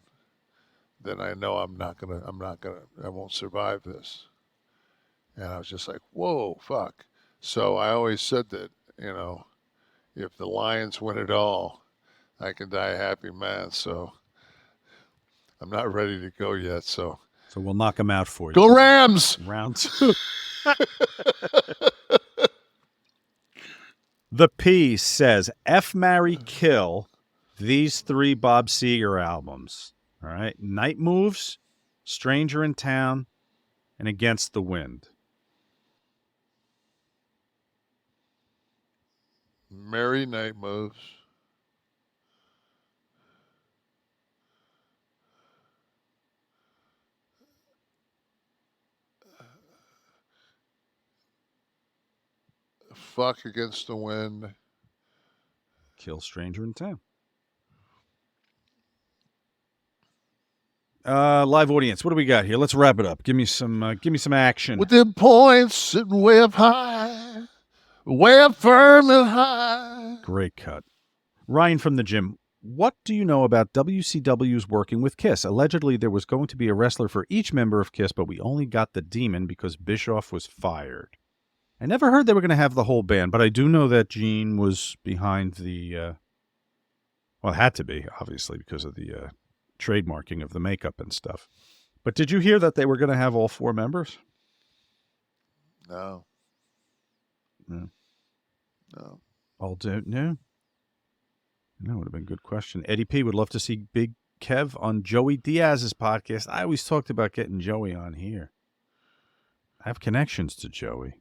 then I know I won't survive this. And I was just like, whoa, fuck. So I always said that, if the Lions win it all, I can die a happy man. So I'm not ready to go yet. So we'll knock them out for you. Go Rams! Round 2. The P says, F, marry, kill these 3 Bob Seger albums. All right. Night Moves, Stranger in Town, and Against the Wind. Merry Night Moves. Fuck Against the Wind. Kill Stranger in Town. Live audience, what do we got here? Let's wrap it up. Give me some action. With them points sitting way up high. Way up firm and high. Great cut. Ryan from the gym. What do you know about WCW's working with Kiss? Allegedly, there was going to be a wrestler for each member of Kiss, but we only got the Demon because Bischoff was fired. I never heard they were going to have the whole band, but I do know that Gene was behind the... well, it had to be, obviously, because of the trademarking of the makeup and stuff. But did you hear that they were going to have all 4 members? No. Yeah. No. All new? That would have been a good question. Eddie P would love to see Big Kev on Joey Diaz's podcast. I always talked about getting Joey on here. I have connections to Joey.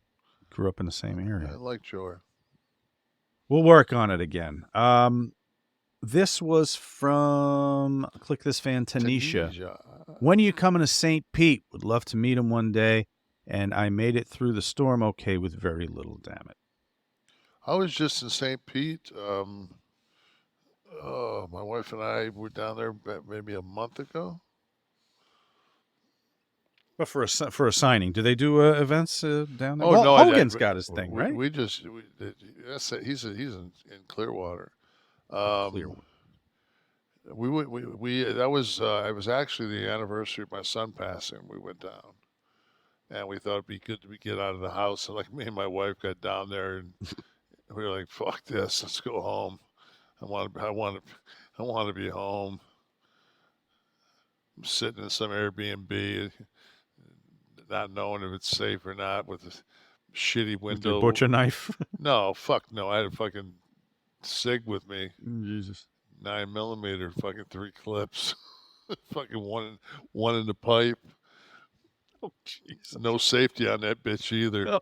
Grew up in the same area. I like Joey. We'll work on it again. This was from Kliq This fan Tanisha. When are you coming to St. Pete? Would love to meet him one day. And I made it through the storm okay with very little damage. I was just in St. Pete. My wife and I were down there maybe a month ago. But for a signing, do they do events down there? Oh, well, no, Hogan's got his thing, right? He's in Clearwater. Clearwater. It was actually the anniversary of my son passing. We went down, and we thought it'd be good to get out of the house. And like me and my wife got down there, and we were like, "Fuck this, let's go home." I want to be home. I'm sitting in some Airbnb, not knowing if it's safe or not, with a shitty window. With your butcher knife? No, fuck no. I had a fucking SIG with me. Jesus. 9mm, fucking 3 clips. Fucking one in the pipe. Oh, Jesus. No safety on that bitch either. Oh.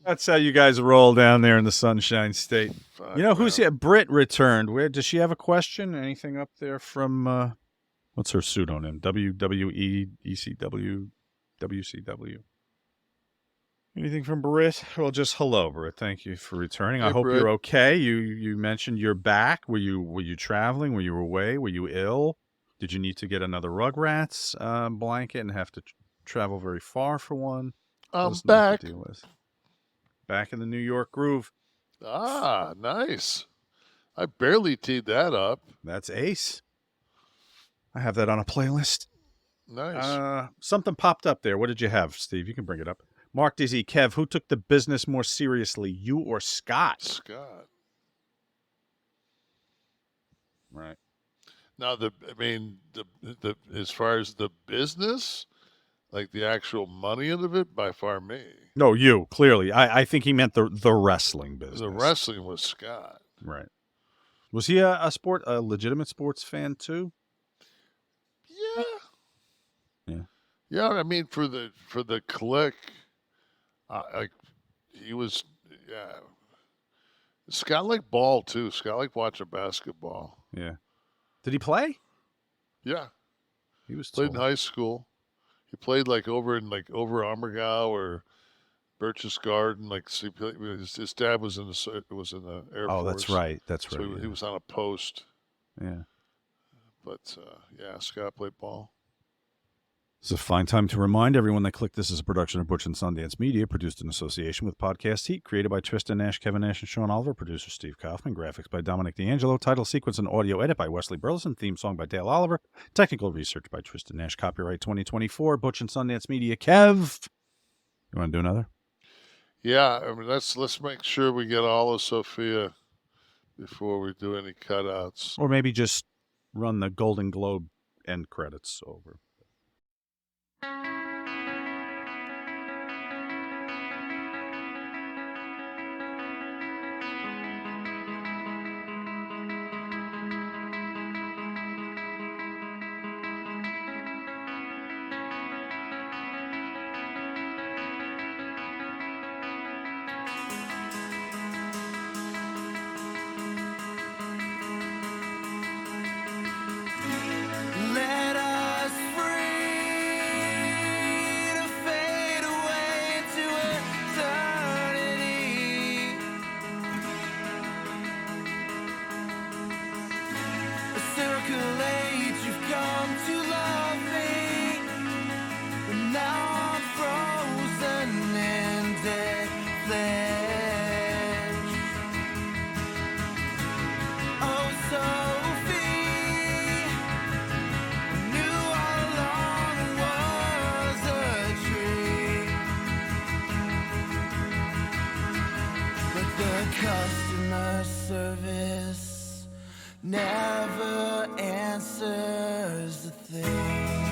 That's how you guys roll down there in the Sunshine State. Fuck, you know who's here? Britt returned. Where does she have a question? Anything up there from what's her pseudonym? WWE, ECW, WCW. Anything from Britt? Well, just hello, Britt. Thank you for returning. Hey, I hope Britt. you're okay. You mentioned you're back. Were you traveling? Were you away? Were you ill? Did you need to get another Rugrats blanket and have to travel very far for one? I'm back. Deal with? Back in the New York groove. Ah, nice. I barely teed that up. That's ace. I have that on a playlist. Nice. Something popped up there. What did you have, Steve? You can bring it up. Mark DZ, Kev, who took the business more seriously, you or Scott? Scott. Right. Now, the as far as the business, like the actual money of it, by far me. No, you, clearly. I think he meant the wrestling business. The wrestling was Scott. Right. Was he a legitimate sports fan too? Yeah. Yeah. Yeah, I mean, for the Kliq, he was, yeah. Scott liked ball too. Scott liked watching basketball. Yeah. Did he play? Yeah. He was played in high school. He played over Ambergau or Birch's Garden. His dad was in the Air Force. Oh, that's right. That's right. So he was on a post. Yeah. But yeah, Scott played ball. It's a fine time to remind everyone that Kliq This is a production of Butch and Sundance Media, produced in association with Podcast Heat, created by Tristan Nash, Kevin Nash, and Shawn Oliver, producer Steve Kaufman, graphics by Dominique D'Angelo, title sequence and audio edit by Wesley Burleson, theme song by Dale Oliver, technical research by Tristan Nash, copyright 2024, Butch and Sundance Media. Kev, you want to do another? Yeah, I mean, let's make sure we get all of Sophia before we do any cutouts. Or maybe just run the Golden Globe end credits over. Customer service never answers the thing.